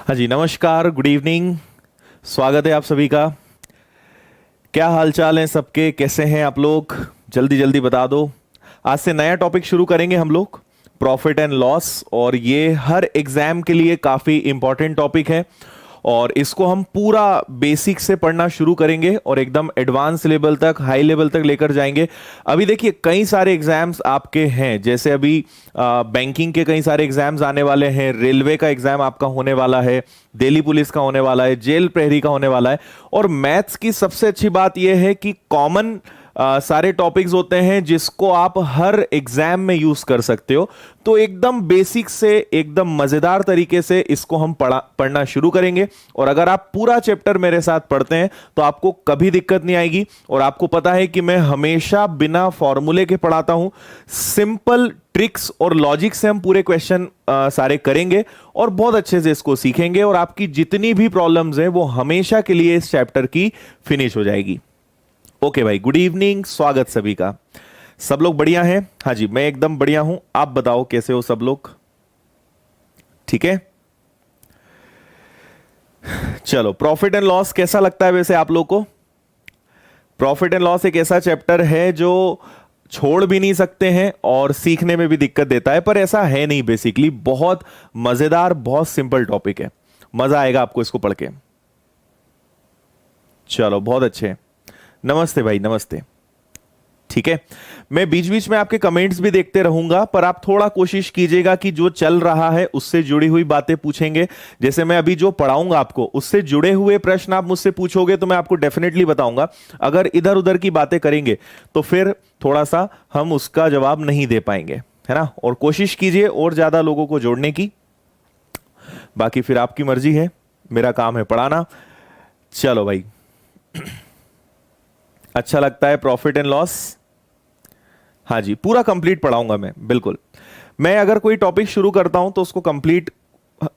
हाँ जी, नमस्कार, good evening. स्वागत है आप सभी का। क्या हालचाल है सबके, कैसे हैं आप लोग? जल्दी जल्दी बता दो। आज से नया टॉपिक शुरू करेंगे हम लोग, प्रॉफिट एंड लॉस, और ये हर एग्जाम के लिए काफी इंपॉर्टेंट टॉपिक है और इसको हम पूरा बेसिक से पढ़ना शुरू करेंगे और एकदम एडवांस लेवल तक, हाई लेवल तक लेकर जाएंगे। अभी देखिए कई सारे एग्जाम्स आपके हैं, जैसे अभी बैंकिंग के कई सारे एग्जाम्स आने वाले हैं, रेलवे का एग्जाम आपका होने वाला है, दिल्ली पुलिस का होने वाला है, जेल प्रहरी का होने वाला है। और मैथ्स की सबसे अच्छी बात यह है कि कॉमन सारे टॉपिक्स होते हैं जिसको आप हर एग्जाम में यूज कर सकते हो। तो एकदम बेसिक से एकदम मजेदार तरीके से इसको हम पढ़ना शुरू करेंगे और अगर आप पूरा चैप्टर मेरे साथ पढ़ते हैं तो आपको कभी दिक्कत नहीं आएगी। और आपको पता है कि मैं हमेशा बिना फॉर्मूले के पढ़ाता हूं, सिंपल ट्रिक्स और लॉजिक से हम पूरे क्वेश्चन सारे करेंगे और बहुत अच्छे से इसको सीखेंगे और आपकी जितनी भी प्रॉब्लम्स हैं वो हमेशा के लिए इस चैप्टर की फिनिश हो जाएगी। ओके भाई, गुड इवनिंग, स्वागत सभी का। सब लोग बढ़िया हैं? हाँ जी, मैं एकदम बढ़िया हूं। आप बताओ कैसे हो सब लोग? ठीक है, चलो। प्रॉफिट एंड लॉस कैसा लगता है वैसे आप लोग को? प्रॉफिट एंड लॉस एक ऐसा चैप्टर है जो छोड़ भी नहीं सकते हैं और सीखने में भी दिक्कत देता है, पर ऐसा है नहीं। बेसिकली बहुत मजेदार, बहुत सिंपल टॉपिक है, मजा आएगा आपको इसको पढ़ के। चलो, बहुत अच्छे। नमस्ते भाई, नमस्ते। ठीक है, मैं बीच बीच में आपके कमेंट्स भी देखते रहूंगा, पर आप थोड़ा कोशिश कीजिएगा कि जो चल रहा है उससे जुड़ी हुई बातें पूछेंगे। जैसे मैं अभी जो पढ़ाऊंगा आपको, उससे जुड़े हुए प्रश्न आप मुझसे पूछोगे तो मैं आपको डेफिनेटली बताऊंगा। अगर इधर उधर की बातें करेंगे तो फिर थोड़ा सा हम उसका जवाब नहीं दे पाएंगे, है ना। और कोशिश कीजिए और ज्यादा लोगों को जोड़ने की, बाकी फिर आपकी मर्जी है, मेरा काम है पढ़ाना। चलो भाई, अच्छा लगता है प्रॉफिट एंड लॉस? हाँ जी, पूरा कंप्लीट पढ़ाऊंगा मैं, बिल्कुल। मैं अगर कोई टॉपिक शुरू करता हूं तो उसको कंप्लीट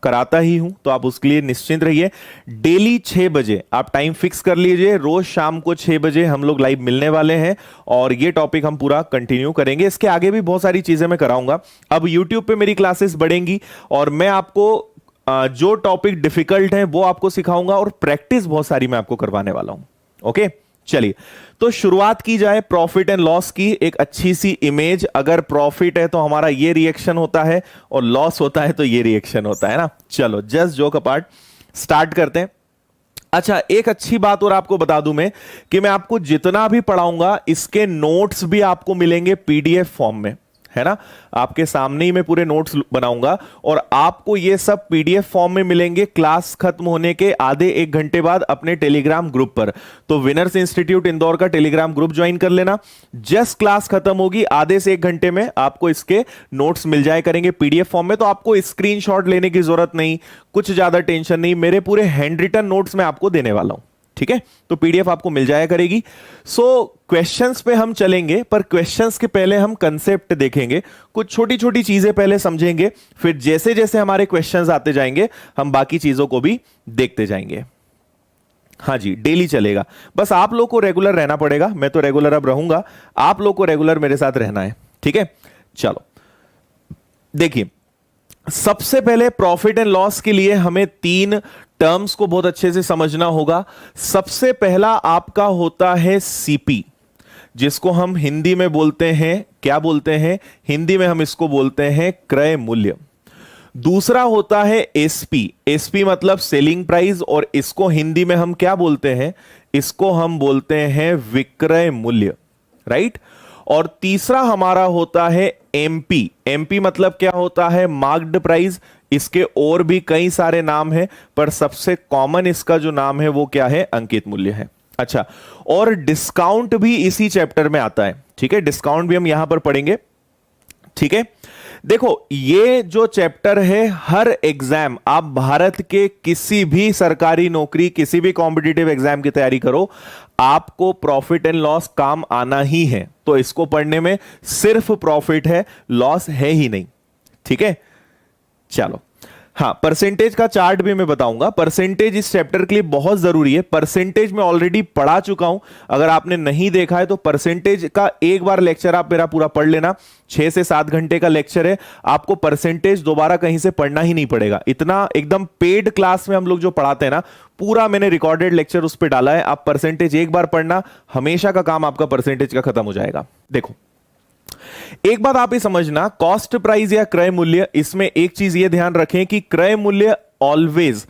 कराता ही हूं, तो आप उसके लिए निश्चिंत रहिए। डेली 6 बजे आप टाइम फिक्स कर लीजिए, रोज शाम को 6 बजे हम लोग लाइव मिलने वाले हैं और ये टॉपिक हम पूरा कंटिन्यू करेंगे। इसके आगे भी बहुत सारी चीजें मैं कराऊंगा। अब यूट्यूब पे मेरी क्लासेस बढ़ेंगी और मैं आपको जो टॉपिक डिफिकल्ट है वो आपको सिखाऊंगा और प्रैक्टिस बहुत सारी मैं आपको करवाने वाला हूं। ओके, चलिए तो शुरुआत की जाए प्रॉफिट एंड लॉस की। एक अच्छी सी इमेज, अगर प्रॉफिट है तो हमारा ये रिएक्शन होता है और लॉस होता है तो ये रिएक्शन होता है ना। चलो, जस्ट जोक अपार्ट, स्टार्ट करते हैं। अच्छा, एक अच्छी बात और आपको बता दूं मैं कि मैं आपको जितना भी पढ़ाऊंगा इसके नोट्स भी आपको मिलेंगे पीडीएफ फॉर्म में, है ना। आपके सामने ही मैं पूरे नोट्स बनाऊंगा और आपको ये सब पीडीएफ फॉर्म में मिलेंगे क्लास खत्म होने के आधे 1 घंटे बाद अपने टेलीग्राम ग्रुप पर। तो विनर्स इंस्टीट्यूट इंदौर का टेलीग्राम ग्रुप ज्वाइन कर लेना। जस्ट क्लास खत्म होगी, आधे से 1 घंटे में आपको इसके नोट्स मिल जाए करेंगे पीडीएफ फॉर्म में। तो आपको स्क्रीनशॉट लेने की जरूरत नहीं, कुछ ज्यादा टेंशन नहीं, मेरे पूरे हैंड रिटन नोट्स मैं आपको देने वाला हूं। ठीक है, तो पीडीएफ आपको मिल जाया करेगी। सो क्वेश्चंस पे हम चलेंगे, पर क्वेश्चंस के पहले हम कंसेप्ट देखेंगे, कुछ छोटी छोटी चीजें पहले समझेंगे, फिर जैसे जैसे हमारे क्वेश्चंस आते जाएंगे हम बाकी चीजों को भी देखते जाएंगे। हाँ जी, डेली चलेगा, बस आप लोग को रेगुलर रहना पड़ेगा। मैं तो रेगुलर अब रहूंगा, आप लोग को रेगुलर मेरे साथ रहना है। ठीक है, चलो देखिए, सबसे पहले प्रॉफिट एंड लॉस के लिए हमें 3 टर्म्स को बहुत अच्छे से समझना होगा। सबसे पहला आपका होता है सीपी, जिसको हम हिंदी में बोलते हैं, क्या बोलते हैं हिंदी में? हम इसको बोलते हैं क्रय मूल्य। दूसरा होता है एसपी, एसपी मतलब सेलिंग प्राइस, और इसको हिंदी में हम क्या बोलते हैं? इसको हम बोलते हैं विक्रय मूल्य, राइट। और तीसरा हमारा होता है एमपी, एमपी मतलब क्या होता है? Marked price. इसके और भी कई सारे नाम हैं, पर सबसे कॉमन इसका जो नाम है वो क्या है? अंकित मूल्य है। अच्छा, और डिस्काउंट भी इसी चैप्टर में आता है। ठीक है, डिस्काउंट भी हम यहां पर पढ़ेंगे। ठीक है, देखो ये जो चैप्टर है, हर एग्जाम, आप भारत के किसी भी सरकारी नौकरी, किसी भी कॉम्पिटिटिव एग्जाम की तैयारी करो, आपको प्रॉफिट एंड लॉस काम आना ही है। तो इसको पढ़ने में सिर्फ प्रॉफिट है, लॉस है ही नहीं। ठीक है, चलो हाँ, परसेंटेज का चार्ट भी मैं बताऊंगा। परसेंटेज इस चैप्टर के लिए बहुत जरूरी है। परसेंटेज में ऑलरेडी पढ़ा चुका हूं, अगर आपने नहीं देखा है तो परसेंटेज का एक बार लेक्चर आप मेरा पूरा पढ़ लेना। 6 से 7 घंटे का लेक्चर है, आपको परसेंटेज दोबारा कहीं से पढ़ना ही नहीं पड़ेगा। इतना एकदम पेड क्लास में हम लोग जो पढ़ाते हैं ना, पूरा मैंने रिकॉर्डेड लेक्चर उस पर डाला है। आप परसेंटेज एक बार पढ़ना, हमेशा का काम आपका परसेंटेज का खत्म हो जाएगा। देखो, एक बात आप ही समझना, कॉस्ट प्राइस या क्रय मूल्य, इसमें एक चीज ये ध्यान रखें कि क्रय मूल्य ऑलवेज,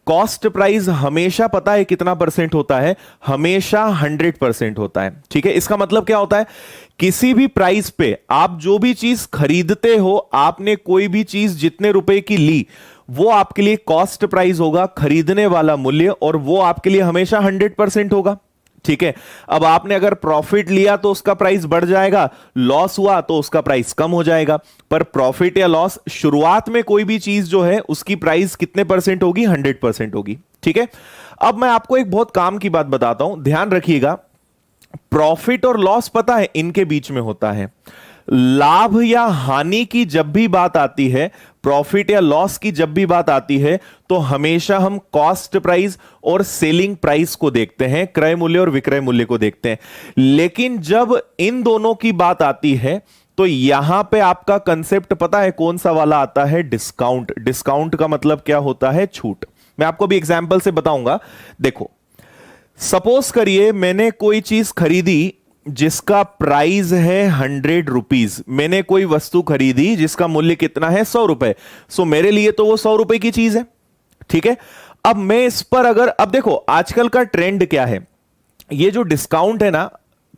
कॉस्ट प्राइस हमेशा पता है कितना परसेंट होता है, हमेशा 100% होता है। ठीक है, इसका मतलब क्या होता है, किसी भी प्राइस पे आप जो भी चीज खरीदते हो, आपने कोई भी चीज जितने रुपए की ली, वो आपके लिए कॉस्ट प्राइस होगा, खरीदने वाला मूल्य, और वो आपके लिए हमेशा 100% होगा। ठीक है, अब आपने अगर प्रॉफिट लिया तो उसका प्राइस बढ़ जाएगा, लॉस हुआ तो उसका प्राइस कम हो जाएगा। पर प्रॉफिट या लॉस, शुरुआत में कोई भी चीज जो है उसकी प्राइस कितने परसेंट होगी, 100% होगी। ठीक है, अब मैं आपको एक बहुत काम की बात बताता हूं, ध्यान रखिएगा। प्रॉफिट और लॉस पता है इनके बीच में होता है। लाभ या हानि की जब भी बात आती है, प्रॉफिट या लॉस की जब भी बात आती है, तो हमेशा हम कॉस्ट प्राइस और सेलिंग प्राइस को देखते हैं, क्रय मूल्य और विक्रय मूल्य को देखते हैं। लेकिन जब इन दोनों की बात आती है तो यहां पे आपका कंसेप्ट पता है कौन सा वाला आता है, डिस्काउंट। डिस्काउंट का मतलब क्या होता है, छूट। मैं आपको भी एग्जाम्पल से बताऊंगा। देखो, सपोज करिए मैंने कोई चीज खरीदी जिसका प्राइस है 100 रुपीज। मैंने कोई वस्तु खरीदी जिसका मूल्य कितना है, 100 रुपए। सो मेरे लिए तो वो 100 रुपए की चीज है। ठीक है, अब मैं इस पर अगर, अब देखो आजकल का ट्रेंड क्या है, ये जो डिस्काउंट है ना,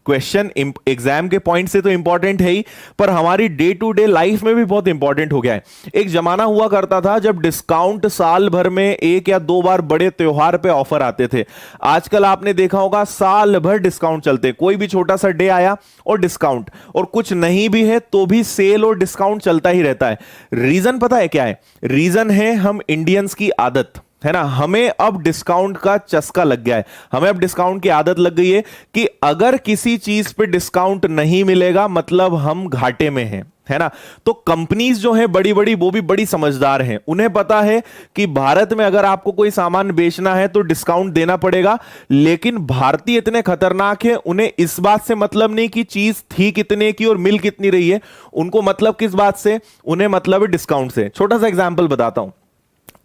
क्वेश्चन एग्जाम के पॉइंट से तो इंपॉर्टेंट है ही, पर हमारी डे टू डे लाइफ में भी बहुत इंपॉर्टेंट हो गया है। एक जमाना हुआ करता था जब डिस्काउंट साल भर में 1 या 2 बार बड़े त्योहार पे ऑफर आते थे। आजकल आपने देखा होगा साल भर डिस्काउंट चलते, कोई भी छोटा सा डे आया और डिस्काउंट, और कुछ नहीं भी है तो भी सेल और डिस्काउंट चलता ही रहता है। रीजन पता है क्या है, रीजन है हम इंडियंस की आदत है ना। हमें अब डिस्काउंट का चस्का लग गया है, हमें अब डिस्काउंट की आदत लग गई है कि अगर किसी चीज पे डिस्काउंट नहीं मिलेगा मतलब हम घाटे में हैं, है ना। तो कंपनीज जो है बड़ी बड़ी, वो भी बड़ी समझदार हैं, उन्हें पता है कि भारत में अगर आपको कोई सामान बेचना है तो डिस्काउंट देना पड़ेगा। लेकिन भारतीय इतने खतरनाक है, उन्हें इस बात से मतलब नहीं कि चीज थी कितने की और मिल कितनी रही है, उनको मतलब किस बात से, उन्हें मतलब है डिस्काउंट से। छोटा सा एग्जाम्पल बताता हूं,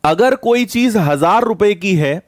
अगर कोई चीज 1000 रुपए की है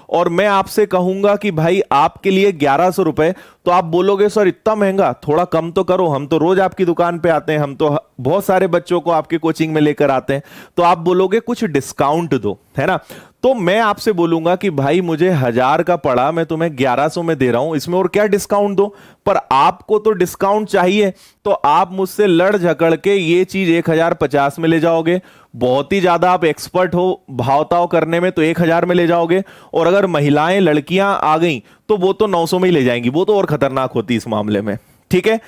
और मैं आपसे कहूंगा कि भाई आपके लिए 1100 रुपए, तो आप बोलोगे सर इतना महंगा, थोड़ा कम तो करो, हम तो रोज आपकी दुकान पे आते हैं, हम तो बहुत सारे बच्चों को आपके कोचिंग में लेकर आते हैं, तो आप बोलोगे कुछ डिस्काउंट दो, है ना। तो मैं आपसे बोलूंगा कि भाई मुझे 1000 का पड़ा, मैं तुम्हें 1100 में दे रहा हूं, इसमें और क्या डिस्काउंट दो। पर आपको तो डिस्काउंट चाहिए, तो आप मुझसे लड़ झगड़ के ये चीज 1050 में ले जाओगे। बहुत ही ज्यादा आप एक्सपर्ट हो भावताव करने में तो 1000 में ले जाओगे, और अगर महिलाएं लड़कियां आ गई तो वो तो 900 में ही ले जाएंगी, वो तो और खतरनाक होती इस मामले में। ठीक है,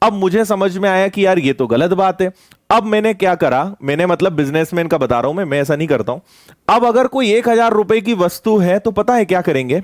अब मुझे समझ में आया कि यार ये तो गलत बात है। अब मैंने क्या करा, मैंने मतलब बिजनेसमैन का बता रहा हूं मैं ऐसा नहीं करता हूं। अब अगर कोई 1000 रुपए की वस्तु है तो पता है क्या करेंगे,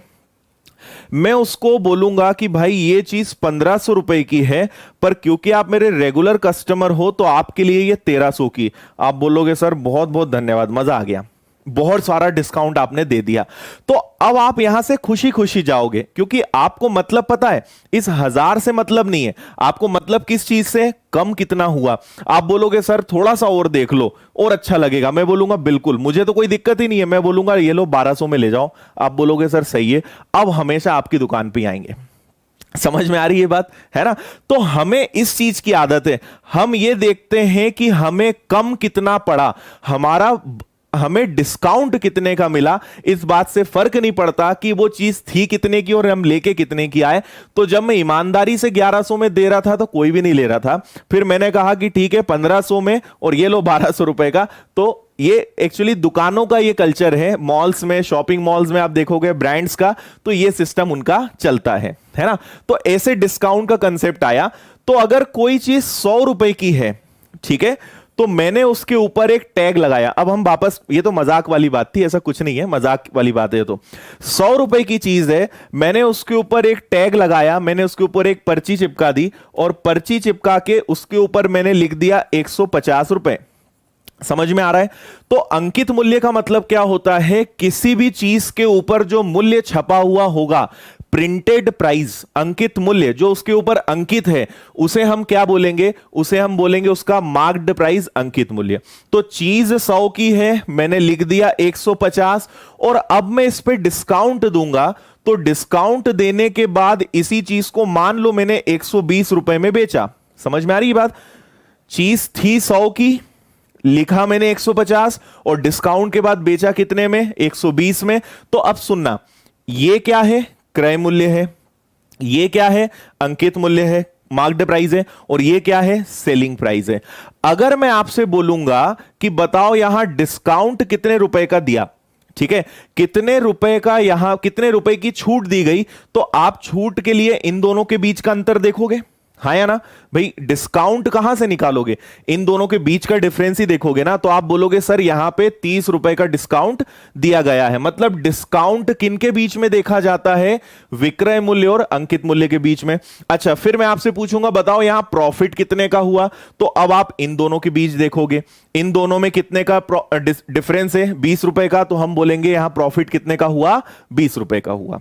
मैं उसको बोलूंगा कि भाई ये चीज 1500 रुपए की है, पर क्योंकि आप मेरे रेगुलर कस्टमर हो तो आपके लिए ये 1300 की। आप बोलोगे सर बहुत बहुत धन्यवाद, मजा आ गया, बहुत सारा डिस्काउंट आपने दे दिया। तो अब आप यहां से खुशी खुशी जाओगे, क्योंकि आपको मतलब पता है, इस 1000 से मतलब नहीं है, आपको मतलब किस चीज से, कम कितना हुआ। आप बोलोगे सर थोड़ा सा और देख लो और अच्छा लगेगा, मैं बोलूंगा बिल्कुल, मुझे तो कोई दिक्कत ही नहीं है, मैं बोलूंगा ये लो 1200 में ले जाओ। आप बोलोगे सर सही है, अब हमेशा आपकी दुकान पे आएंगे। समझ में आ रही है बात, है ना। तो हमें इस चीज की आदत है, हम ये देखते हैं कि हमें कम कितना पड़ा, हमें डिस्काउंट कितने का मिला, इस बात से फर्क नहीं पड़ता कि वो चीज थी कितने की और हम लेके कितने की आए। तो जब मैं ईमानदारी से 1100 में दे रहा था तो कोई भी नहीं ले रहा था, फिर मैंने कहा कि ठीक है 1500 में और ये लो 1200 रुपए का। तो ये एक्चुअली दुकानों का ये कल्चर है, मॉल्स में, शॉपिंग मॉल्स में आप देखोगे ब्रांड्स का, तो ये सिस्टम उनका चलता है ना। तो ऐसे डिस्काउंट का कंसेप्ट आया। तो अगर कोई चीज 100 रुपए की है, ठीक है, तो मैंने उसके ऊपर एक टैग लगाया। अब हम वापस, ये तो मजाक वाली बात थी, ऐसा कुछ नहीं है, मजाक वाली बात है। तो 100 रुपए की चीज है, मैंने उसके ऊपर एक टैग लगाया, मैंने उसके ऊपर एक पर्ची चिपका दी, और पर्ची चिपका के उसके ऊपर मैंने लिख दिया 150 रुपए। समझ में आ रहा है? तो अंकित मूल्य का मतलब क्या होता है? किसी भी चीज के ऊपर जो मूल्य छपा हुआ होगा, प्रिंटेड प्राइस, अंकित मूल्य जो उसके ऊपर अंकित है, उसे हम क्या बोलेंगे? उसे हम बोलेंगे उसका मार्क्ड प्राइस, अंकित मूल्य। तो चीज 100 की है, मैंने लिख दिया 150, और अब मैं इस पे डिस्काउंट दूंगा, तो डिस्काउंट देने के बाद इसी चीज को मान लो मैंने 120 रुपए में बेचा। समझ में आ रही है बात? चीज थी 100 की, लिखा मैंने 150, और डिस्काउंट के बाद बेचा कितने में? 120 में। तो अब सुनना, ये क्या है? क्रय मूल्य है। ये क्या है? अंकित मूल्य है, मार्क्ड प्राइस है। और ये क्या है? सेलिंग प्राइस है। अगर मैं आपसे बोलूंगा कि बताओ यहां डिस्काउंट कितने रुपए का दिया, ठीक है, कितने रुपए का, यहां कितने रुपए की छूट दी गई, तो आप छूट के लिए इन दोनों के बीच का अंतर देखोगे, हाँ या ना? भाई डिस्काउंट कहां से निकालोगे? इन दोनों के बीच का डिफरेंस ही देखोगे ना। तो आप बोलोगे सर यहां पे 30 रुपए का डिस्काउंट दिया गया है। मतलब डिस्काउंट किन के बीच में देखा जाता है? विक्रय मूल्य और अंकित मूल्य के बीच में। अच्छा, फिर मैं आपसे पूछूंगा बताओ यहां प्रॉफिट कितने का हुआ, तो अब आप इन दोनों के बीच देखोगे, इन दोनों में कितने का डिफरेंस है? 20 रुपए का, तो हम बोलेंगे यहां प्रॉफिट कितने का हुआ? 20 रुपए का हुआ।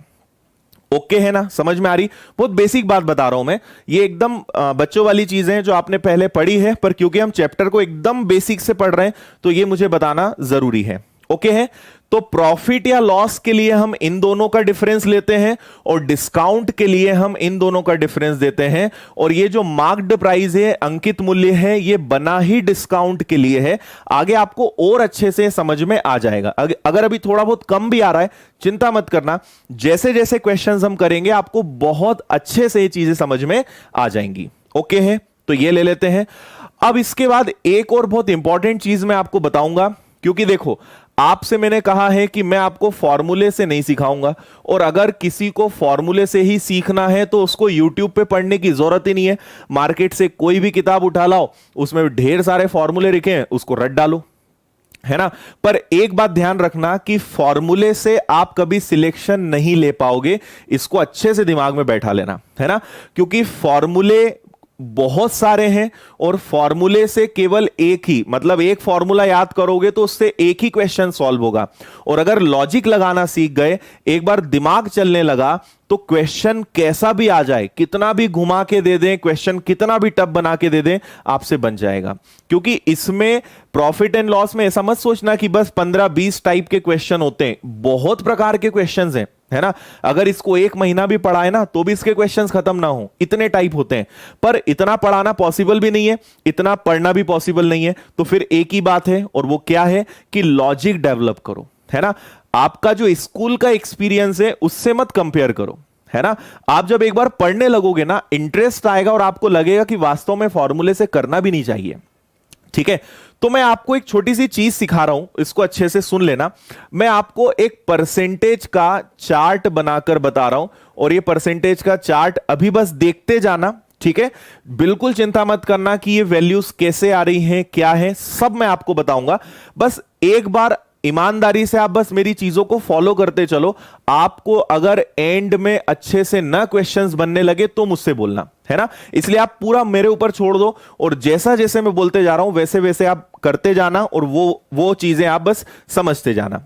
ओके है ना? समझ में आ रही? बहुत बेसिक बात बता रहा हूं मैं, ये एकदम बच्चों वाली चीजें हैं जो आपने पहले पढ़ी है, पर क्योंकि हम चैप्टर को एकदम बेसिक से पढ़ रहे हैं तो ये मुझे बताना जरूरी है। ओके है? तो प्रॉफिट या लॉस के लिए हम इन दोनों का डिफरेंस लेते हैं, और डिस्काउंट के लिए हम इन दोनों का डिफरेंस देते हैं। और ये जो मार्क्ड प्राइस है, अंकित मूल्य है, ये बना ही डिस्काउंट के लिए है। आगे आपको और अच्छे से समझ में आ जाएगा। अगर अभी थोड़ा बहुत कम भी आ रहा है, चिंता मत करना, जैसे जैसे क्वेश्चंस हम करेंगे आपको बहुत अच्छे से ये चीजें समझ में आ जाएंगी। ओके है? तो ये ले लेते हैं। अब इसके बाद एक और बहुत इंपॉर्टेंट चीज मैं आपको बताऊंगा, क्योंकि देखो आपसे मैंने कहा है कि मैं आपको फॉर्मूले से नहीं सिखाऊंगा, और अगर किसी को फॉर्मूले से ही सीखना है तो उसको यूट्यूब पे पढ़ने की जरूरत ही नहीं है। मार्केट से कोई भी किताब उठा लाओ, उसमें ढेर सारे फॉर्मूले लिखे हैं, उसको रट डालो, है ना? पर एक बात ध्यान रखना कि फॉर्मूले से आप कभी सिलेक्शन नहीं ले पाओगे, इसको अच्छे से दिमाग में बैठा लेना, है ना? क्योंकि फॉर्मूले बहुत सारे हैं, और फॉर्मूले से केवल एक ही, मतलब एक फॉर्मूला याद करोगे तो उससे एक ही क्वेश्चन सॉल्व होगा। और अगर लॉजिक लगाना सीख गए, एक बार दिमाग चलने लगा, तो क्वेश्चन कैसा भी आ जाए, कितना भी घुमा के दे दें, क्वेश्चन कितना भी टफ बना के दे दें, आपसे बन जाएगा। क्योंकि इसमें प्रॉफिट एंड लॉस में ऐसा मत सोचना कि बस 15-20 टाइप के क्वेश्चन होते हैं, बहुत प्रकार के क्वेश्चंस हैं, है ना? अगर इसको एक महीना भी पढ़ाए ना तो भी इसके क्वेश्चंस खत्म ना हो, इतने टाइप होते हैं। पर इतना पढ़ाना पॉसिबल भी नहीं है, इतना पढ़ना भी पॉसिबल नहीं है। तो फिर एक ही बात है, और वो क्या है कि लॉजिक डेवलप करो, है ना? आपका जो स्कूल का एक्सपीरियंस है उससे मत कंपेयर करो, है ना? आप जब एक बार पढ़ने लगोगे ना, इंटरेस्ट आएगा और आपको लगेगा कि वास्तव में फॉर्मूले से करना भी नहीं चाहिए। ठीक है? तो मैं आपको एक छोटी सी चीज सिखा रहा हूं, इसको अच्छे से सुन लेना। मैं आपको एक परसेंटेज का चार्ट बनाकर बता रहा हूं, और ये परसेंटेज का चार्ट अभी बस देखते जाना, ठीक है? बिल्कुल चिंता मत करना कि ये वैल्यूज कैसे आ रही हैं, क्या है, सब मैं आपको बताऊंगा। बस एक बार ईमानदारी से आप बस मेरी चीजों को फॉलो करते चलो। आपको अगर एंड में अच्छे से ना क्वेश्चंस बनने लगे तो मुझसे बोलना, है ना? इसलिए आप पूरा मेरे ऊपर छोड़ दो, और जैसा जैसे मैं बोलते जा रहा हूं वैसे वैसे आप करते जाना, और वो चीजें आप बस समझते जाना,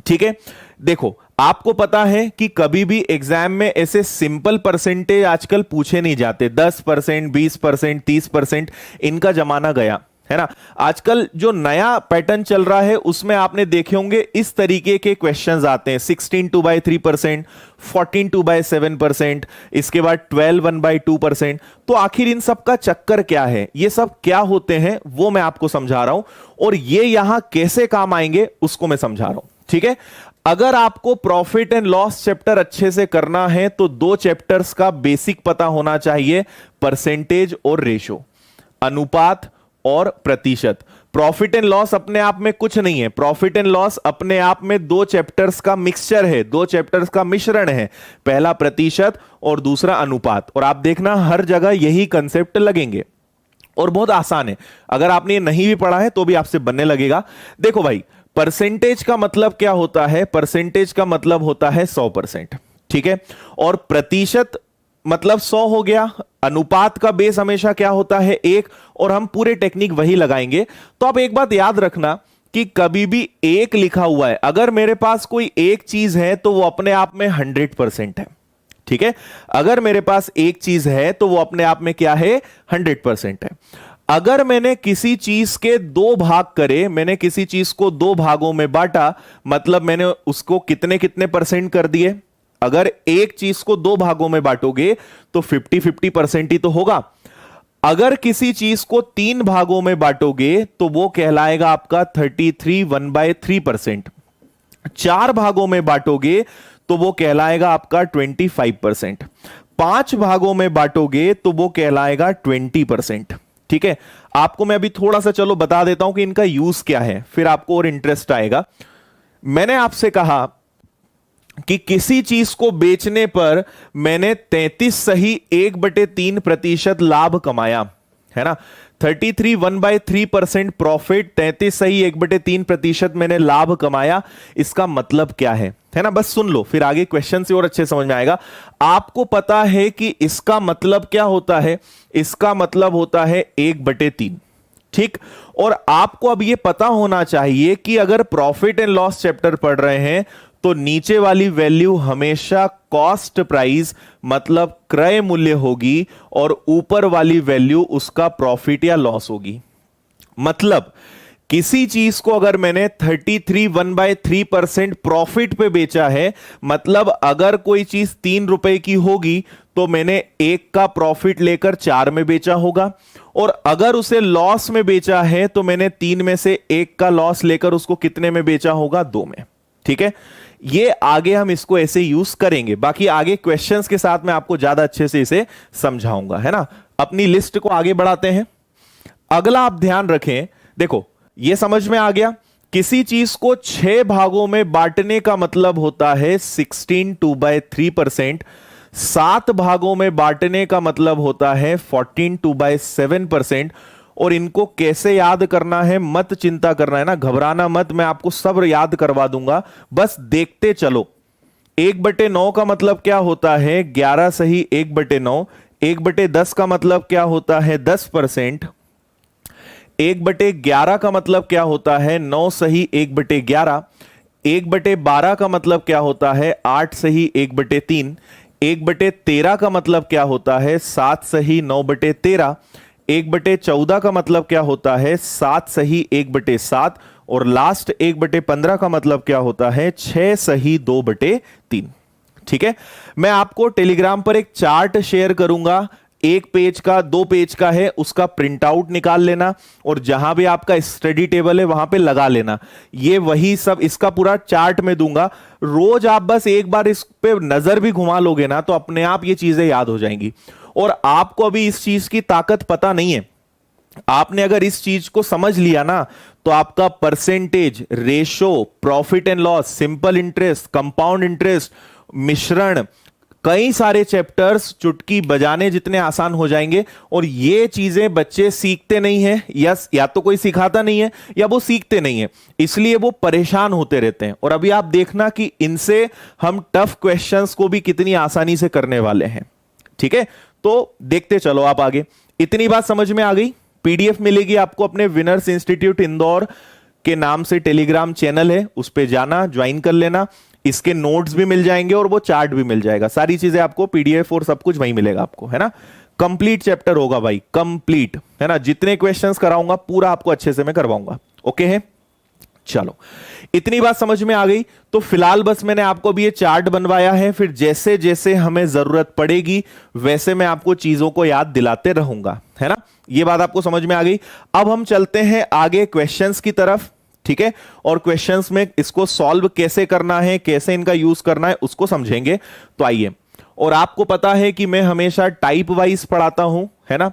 ठीक है? देखो, आपको पता है कि कभी भी एग्जाम में ऐसे सिंपल परसेंटेज आजकल पूछे नहीं जाते। 10%, 20%, 30%, इनका जमाना गया, है ना? आजकल जो नया पैटर्न चल रहा है उसमें आपने देखे होंगे इस तरीके के क्वेश्चंस आते हैं। 16/3%, 14/7%, इसके बाद 12/2%। तो आखिर इन सब का चक्कर क्या है, ये सब क्या होते हैं, वो मैं आपको समझा रहा हूं, और ये यहां कैसे काम आएंगे उसको मैं समझा रहा हूं, ठीक है? अगर आपको प्रॉफिट एंड लॉस चैप्टर अच्छे से करना है तो 2 चैप्टर्स का बेसिक पता होना चाहिए, परसेंटेज और रेशो, अनुपात और प्रतिशत। प्रॉफिट एंड लॉस अपने आप में कुछ नहीं है, प्रॉफिट एंड लॉस अपने आप में 2 चैप्टर्स का मिक्सचर है, 2 चैप्टर्स का मिश्रण है। पहला प्रतिशत और दूसरा अनुपात, और आप देखना हर जगह यही कंसेप्ट लगेंगे, और बहुत आसान है। अगर आपने ये नहीं भी पढ़ा है तो भी आपसे बनने लगेगा। देखो भाई, परसेंटेज का मतलब क्या होता है? परसेंटेज का मतलब होता है 100%, ठीक है? और प्रतिशत मतलब 100 हो गया। अनुपात का बेस हमेशा क्या होता है? 1, और हम पूरे टेक्निक वही लगाएंगे। तो आप एक बात याद रखना कि कभी भी 1 लिखा हुआ है, अगर मेरे पास कोई एक चीज है तो वो अपने आप में 100% है। ठीक है, अगर मेरे पास एक चीज है तो वो अपने आप में क्या है? 100% है। अगर मैंने किसी चीज के 2 भाग करे, मैंने किसी चीज को 2 भागों में बांटा, मतलब मैंने उसको कितने कितने परसेंट कर दिए? अगर एक चीज को 2 भागों में बांटोगे तो 50-50% ही तो होगा। अगर किसी चीज को 3 भागों में बांटोगे तो वो कहलाएगा आपका 33 1/3%। 4 भागों में बांटोगे तो वो कहलाएगा आपका 25%। 5 भागों में बांटोगे तो वो कहलाएगा 20%। ठीक है, आपको मैं अभी थोड़ा सा चलो बता देता हूं कि इनका यूज क्या है, फिर आपको और इंटरेस्ट आएगा। मैंने आपसे कहा कि किसी चीज को बेचने पर मैंने 33 सही 1/3% लाभ कमाया, है ना। 33 1/3% प्रॉफिट, 33 सही 1/3% मैंने लाभ कमाया। इसका मतलब क्या है ना? बस सुन लो, फिर आगे क्वेश्चन से और अच्छे समझ में आएगा। आपको पता है कि इसका मतलब क्या होता है? इसका मतलब होता है 1/3। ठीक, और आपको अब यह पता होना चाहिए कि अगर प्रॉफिट एंड लॉस चैप्टर पढ़ रहे हैं तो नीचे वाली वैल्यू हमेशा कॉस्ट प्राइस मतलब क्रय मूल्य होगी और ऊपर वाली वैल्यू उसका प्रॉफिट या लॉस होगी। मतलब किसी चीज को अगर मैंने 33 1/3% प्रॉफिट पे बेचा है, मतलब अगर कोई चीज 3 रुपए की होगी तो मैंने 1 का प्रॉफिट लेकर 4 में बेचा होगा, और अगर उसे लॉस में बेचा है तो मैंने 3 में से 1 का लॉस लेकर उसको कितने में बेचा होगा? 2 में। ठीक है, ये आगे हम इसको ऐसे यूज करेंगे, बाकी आगे क्वेश्चंस के साथ मैं आपको ज्यादा अच्छे से इसे समझाऊंगा, है ना। अपनी लिस्ट को आगे बढ़ाते हैं। अगला आप ध्यान रखें, देखो ये समझ में आ गया, किसी चीज को 6 भागों में बांटने का मतलब होता है 16 2/3%। 7 भागों में बांटने का मतलब होता है 14 2/7%। और इनको कैसे याद करना है मत चिंता करना, है ना, घबराना मत, मैं आपको सब याद करवा दूंगा, बस देखते चलो। 1/9 का मतलब क्या होता है? 11 सही 1/9। 1/10 का मतलब क्या होता है? 10%। 1/11 का मतलब क्या होता है? 9 सही 1/11। 1/12 का मतलब क्या होता है? 8 सही 1/3। 1/13 का मतलब क्या होता है? 7 सही 9/13। 1/14 का मतलब क्या होता है? 7 सही 1/7। और लास्ट 1/15 का मतलब क्या होता है? 6 सही 2/3। ठीक है, मैं आपको टेलीग्राम पर एक चार्ट शेयर करूंगा, 1 पेज का 2 पेज का है, उसका प्रिंट आउट निकाल लेना और जहां भी आपका स्टडी टेबल है वहां पे लगा लेना। ये वही सब, इसका पूरा चार्ट में दूंगा। रोज आप बस एक बार इस पे नजर भी घुमा लोगे ना तो अपने आप ये चीजें याद हो जाएंगी। और आपको अभी इस चीज की ताकत पता नहीं है, आपने अगर इस चीज को समझ लिया ना तो आपका percentage, ratio, profit and loss, simple interest, compound interest, मिश्रण, कई सारे चैप्टर्स चुटकी बजाने जितने आसान हो जाएंगे। और ये चीजें बच्चे सीखते नहीं हैं, या तो कोई सिखाता नहीं है या वो सीखते नहीं है, इसलिए वो परेशान होते रहते हैं। और अभी आप देखना कि इनसे हम टफ क्वेश्चंस को भी कितनी आसानी से करने वाले हैं। ठीक है, तो देखते चलो आप आगे। इतनी बात समझ में आ गई। पीडीएफ मिलेगी आपको अपने विनर्स इंस्टीट्यूट इंदौर के नाम से टेलीग्राम चैनल है, उस पे जाना, ज्वाइन कर लेना। इसके नोट्स भी मिल जाएंगे और वो चार्ट भी मिल जाएगा, सारी चीजें आपको पीडीएफ और सब कुछ वहीं मिलेगा आपको, है ना। कंप्लीट चैप्टर होगा भाई, कंप्लीट, है ना। जितने क्वेश्चंस कराऊंगा पूरा आपको अच्छे से मैं करवाऊंगा। ओके है, चलो इतनी बात समझ में आ गई। तो फिलहाल बस मैंने आपको भी ये चार्ट बनवाया है, फिर जैसे जैसे हमें जरूरत पड़ेगी वैसे मैं आपको चीजों को याद दिलाते रहूंगा, है ना। ये बात आपको समझ में आ गई। अब हम चलते हैं आगे क्वेश्चंस की तरफ। ठीक है, और क्वेश्चंस में इसको सॉल्व कैसे करना है, कैसे इनका यूज करना है उसको समझेंगे। तो आइए, और आपको पता है कि मैं हमेशा टाइप वाइज पढ़ाता हूं, है ना।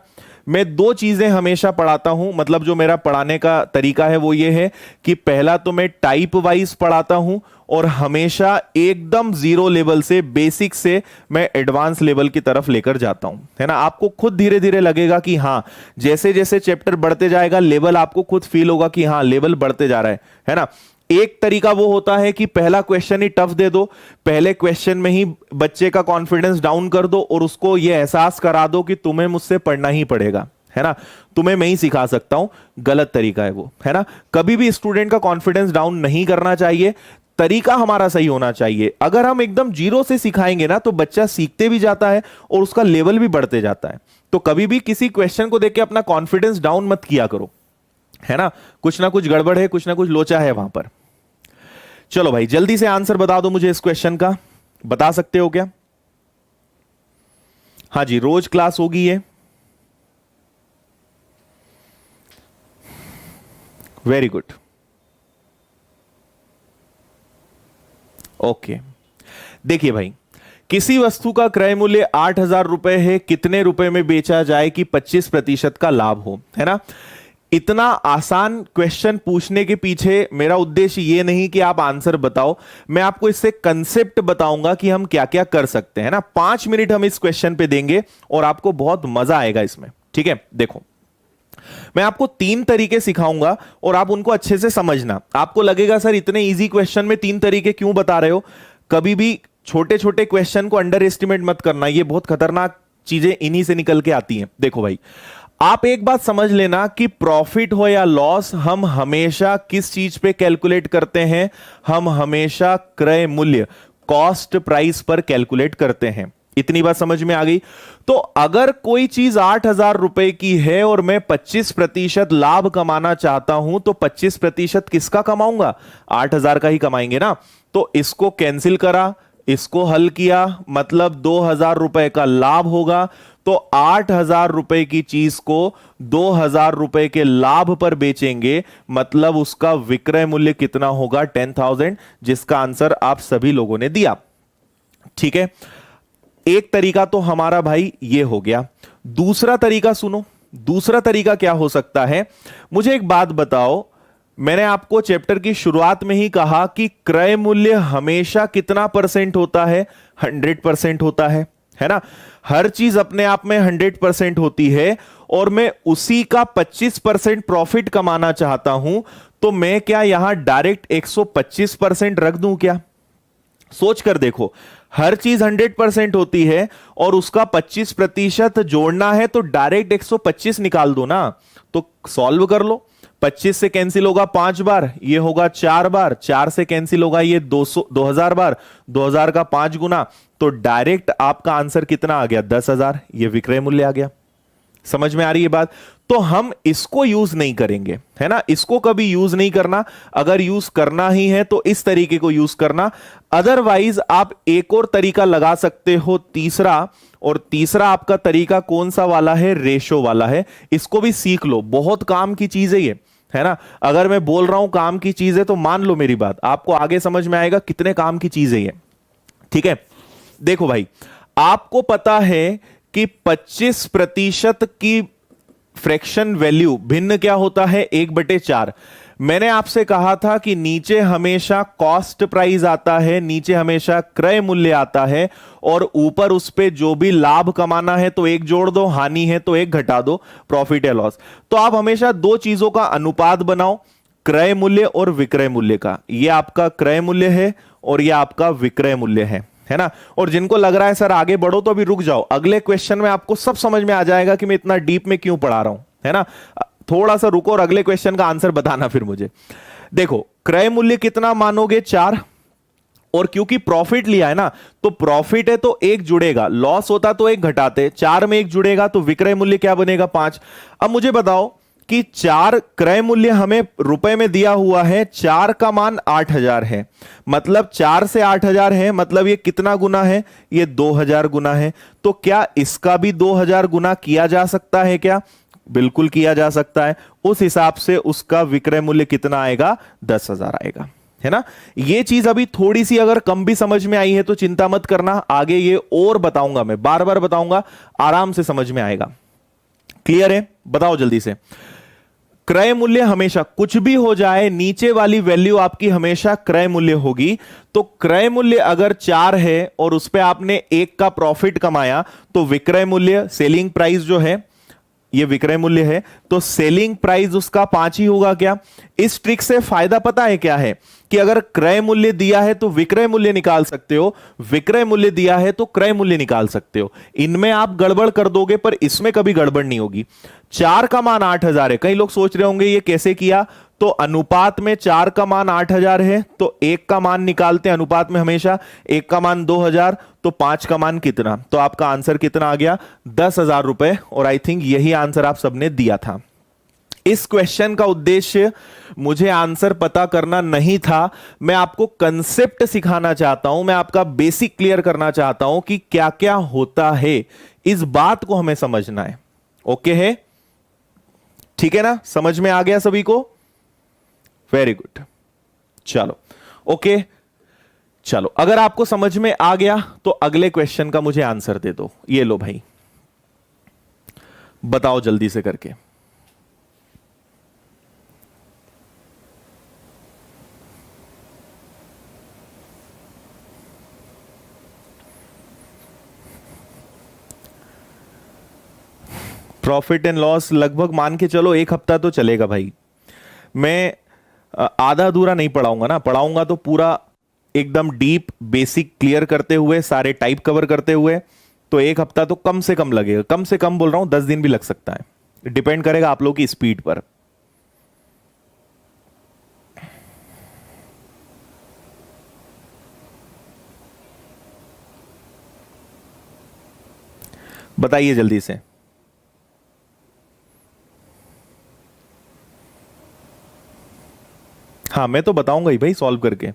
मैं 2 चीजें हमेशा पढ़ाता हूं, मतलब जो मेरा पढ़ाने का तरीका है वो ये है कि पहला तो मैं टाइप वाइज पढ़ाता हूं और हमेशा एकदम 0 लेवल से, बेसिक से मैं एडवांस लेवल की तरफ लेकर जाता हूं, है ना। आपको खुद धीरे धीरे लगेगा कि हां, जैसे जैसे चैप्टर बढ़ते जाएगा लेवल आपको खुद फील होगा कि हां लेवल बढ़ते जा रहा है ना। एक तरीका वो होता है कि पहला क्वेश्चन ही टफ दे दो, पहले क्वेश्चन में ही बच्चे का कॉन्फिडेंस डाउन कर दो और उसको ये एहसास करा दो कि तुम्हें मुझसे पढ़ना ही पड़ेगा, है ना, तुम्हें मैं ही सिखा सकता हूं। गलत तरीका है वो, है ना। कभी भी स्टूडेंट का कॉन्फिडेंस डाउन नहीं करना चाहिए, तरीका हमारा सही होना चाहिए। अगर हम एकदम जीरो से सिखाएंगे ना तो बच्चा सीखते भी जाता है और उसका लेवल भी बढ़ते जाता है। तो कभी भी किसी क्वेश्चन को देख के अपना कॉन्फिडेंस डाउन मत किया करो, है ना, कुछ ना कुछ गड़बड़ है, कुछ ना कुछ लोचा है वहां पर। चलो भाई जल्दी से आंसर बता दो मुझे इस क्वेश्चन का, बता सकते हो क्या? हाँ जी, रोज क्लास होगी ये, वेरी गुड, ओके। देखिए भाई, किसी वस्तु का क्रय मूल्य 8,000 रुपए है, कितने रुपए में बेचा जाए कि 25% का लाभ हो, है ना। इतना आसान क्वेश्चन पूछने के पीछे मेरा उद्देश्य यह नहीं कि आप आंसर बताओ, मैं आपको इससे कंसेप्ट बताऊंगा कि हम क्या क्या कर सकते हैं ना। 5 मिनट हम इस क्वेश्चन पे देंगे और आपको बहुत मजा आएगा इसमें, ठीक है। देखो, मैं आपको 3 तरीके सिखाऊंगा और आप उनको अच्छे से समझना। आपको लगेगा सर इतने इजी क्वेश्चन में 3 तरीके क्यों बता रहे हो? कभी भी छोटे छोटे क्वेश्चन को अंडर एस्टिमेट मत करना, ये बहुत खतरनाक चीजें इन्हीं से निकल के आती हैं। देखो भाई, आप एक बात समझ लेना कि प्रॉफिट हो या लॉस, हम हमेशा किस चीज पे कैलकुलेट करते हैं? हम हमेशा क्रय मूल्य, कॉस्ट प्राइस पर कैलकुलेट करते हैं। इतनी बात समझ में आ गई? तो अगर कोई चीज 8,000 रुपए की है और मैं 25% लाभ कमाना चाहता हूं, तो 25% किसका कमाऊंगा? 8,000 का ही कमाएंगे ना। तो इसको कैंसिल करा, इसको हल किया, मतलब 2,000 रुपए का लाभ होगा। तो 8,000 रुपए की चीज को 2,000 रुपए के लाभ पर बेचेंगे, मतलब उसका विक्रय मूल्य कितना होगा? 10,000, जिसका आंसर आप सभी लोगों ने दिया, ठीक है। एक तरीका तो हमारा भाई ये हो गया। दूसरा तरीका सुनो, दूसरा तरीका क्या हो सकता है? मुझे एक बात बताओ, मैंने आपको चैप्टर की शुरुआत में ही कहा कि क्रय मूल्य हमेशा कितना परसेंट होता है? 100% होता है ना। हर चीज अपने आप में 100% होती है और मैं उसी का 25% प्रॉफिट कमाना चाहता हूं, तो मैं क्या यहां डायरेक्ट 125% रख दूं क्या? सोच कर देखो, हर चीज 100% होती है और उसका 25% जोड़ना है, तो डायरेक्ट 125 निकाल दो ना। तो सॉल्व कर लो, 25 से कैंसिल होगा 5 बार, ये होगा 4 बार, 4 से कैंसिल होगा ये 2,000 बार, 2,000 का 5 गुना, तो डायरेक्ट आपका आंसर कितना आ गया? 10,000। ये विक्रय मूल्य आ गया। समझ में आ रही है बात? तो हम इसको यूज नहीं करेंगे, है ना, इसको कभी यूज नहीं करना। अगर यूज करना ही है तो इस तरीके को यूज करना। अदरवाइज आप एक और तरीका लगा सकते हो, तीसरा। और तीसरा आपका तरीका कौन सा वाला है? रेशो वाला है। इसको भी सीख लो, बहुत काम की चीज है ये, है ना। अगर मैं बोल रहा हूं काम की चीज है तो मान लो मेरी बात, आपको आगे समझ में आएगा कितने काम की चीज है ये, ठीक है। देखो भाई, आपको पता है कि 25% की फ्रैक्शन वैल्यू भिन्न क्या होता है? 1/4। मैंने आपसे कहा था कि नीचे हमेशा कॉस्ट प्राइस आता है, नीचे हमेशा क्रय मूल्य आता है, और ऊपर उस पे जो भी लाभ कमाना है तो एक जोड़ दो, हानि है तो एक घटा दो, प्रॉफिट या लॉस। तो आप हमेशा 2 चीजों का अनुपात बनाओ, क्रय मूल्य और विक्रय मूल्य का। ये आपका क्रय मूल्य है और ये आपका विक्रय मूल्य है ना। और जिनको लग रहा है सर आगे बढ़ो, तो अभी रुक जाओ, अगले क्वेश्चन में आपको सब समझ में आ जाएगा कि मैं इतना डीप में क्यों पढ़ा रहा हूं, है ना। थोड़ा सा रुको और अगले क्वेश्चन का आंसर बताना फिर मुझे। देखो, क्रय मूल्य कितना मानोगे? 4। और क्योंकि प्रॉफिट लिया है ना, तो प्रॉफिट है तो 1 जुड़ेगा, लॉस होता तो 1 घटाते, 4 में 1 जुड़ेगा, तो विक्रय मूल्य क्या बनेगा? 5। अब मुझे बताओ कि 4 क्रय मूल्य हमें रुपए में दिया हुआ है, 4 का मान 8,000 है, मतलब 4 से 8,000 है, मतलब ये कितना गुना है? ये 2,000 गुना है। तो क्या इसका भी 2,000 गुना किया जा सकता है क्या? बिल्कुल किया जा सकता है। उस हिसाब से उसका विक्रय मूल्य कितना आएगा? 10,000 आएगा, है ना। ये चीज अभी थोड़ी सी अगर कम भी समझ में आई है तो चिंता मत करना, आगे ये और बताऊंगा, मैं बार बार बताऊंगा, आराम से समझ में आएगा। क्लियर है? बताओ जल्दी से। क्रय मूल्य हमेशा, कुछ भी हो जाए, नीचे वाली वैल्यू आपकी हमेशा क्रय मूल्य होगी। तो क्रय मूल्य अगर 4 है और उस पे आपने 1 का प्रॉफिट कमाया, तो विक्रय मूल्य, सेलिंग प्राइस जो है, ये विक्रय मूल्य है, तो सेलिंग प्राइस उसका 5 ही होगा क्या? इस ट्रिक से फायदा पता है क्या है कि अगर क्रय मूल्य दिया है तो विक्रय मूल्य निकाल सकते हो, विक्रय मूल्य दिया है तो क्रय मूल्य निकाल सकते हो। इनमें आप गड़बड़ कर दोगे पर इसमें कभी गड़बड़ नहीं होगी। 4 का मान 8000 है। कई लोग सोच रहे होंगे ये कैसे किया, तो अनुपात में 4 का मान 8000 है तो 1 का मान निकालते हैं अनुपात में हमेशा। 1 का मान 2000 तो 5 का मान कितना, तो आपका आंसर कितना आ गया? 10,000 रुपए। और आई थिंक यही आंसर आप सबने दिया था। इस क्वेश्चन का उद्देश्य मुझे आंसर पता करना नहीं था, मैं आपको कंसेप्ट सिखाना चाहता हूं, मैं आपका बेसिक क्लियर करना चाहता हूं कि क्या क्या होता है, इस बात को हमें समझना है। ओके है, ठीक है ना? समझ में आ गया सभी को? वेरी गुड, चलो ओके। चलो, अगर आपको समझ में आ गया तो अगले क्वेश्चन का मुझे आंसर दे दो। ये लो भाई, बताओ जल्दी से करके। प्रॉफिट एंड लॉस लगभग मान के चलो 1 हफ्ता तो चलेगा भाई। मैं आधा अधूरा नहीं पढ़ाऊंगा ना, पढ़ाऊंगा तो पूरा एकदम डीप बेसिक क्लियर करते हुए, सारे टाइप कवर करते हुए, तो 1 हफ्ता तो कम से कम लगेगा। कम से कम बोल रहा हूं 10 दिन भी लग सकता है, डिपेंड करेगा आप लोगों की स्पीड पर। बताइए जल्दी से। हाँ, मैं तो बताऊंगा ही भाई सॉल्व करके।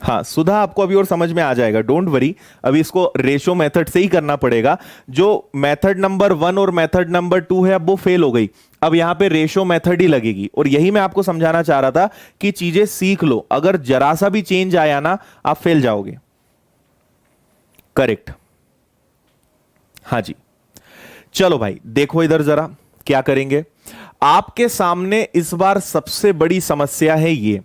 हाँ, सुधा आपको अभी और समझ में आ जाएगा, डोंट वरी। अभी इसको रेशो मेथड से ही करना पड़ेगा। जो मेथड नंबर 1 और मेथड नंबर 2 है, अब वो फेल हो गई। अब यहां पे रेशो मेथड ही लगेगी। और यही मैं आपको समझाना चाह रहा था कि चीजें सीख लो, अगर जरा सा भी चेंज आया ना आप फेल जाओगे। करेक्ट, हाँ जी। चलो भाई देखो इधर जरा क्या करेंगे। आपके सामने इस बार सबसे बड़ी समस्या है ये,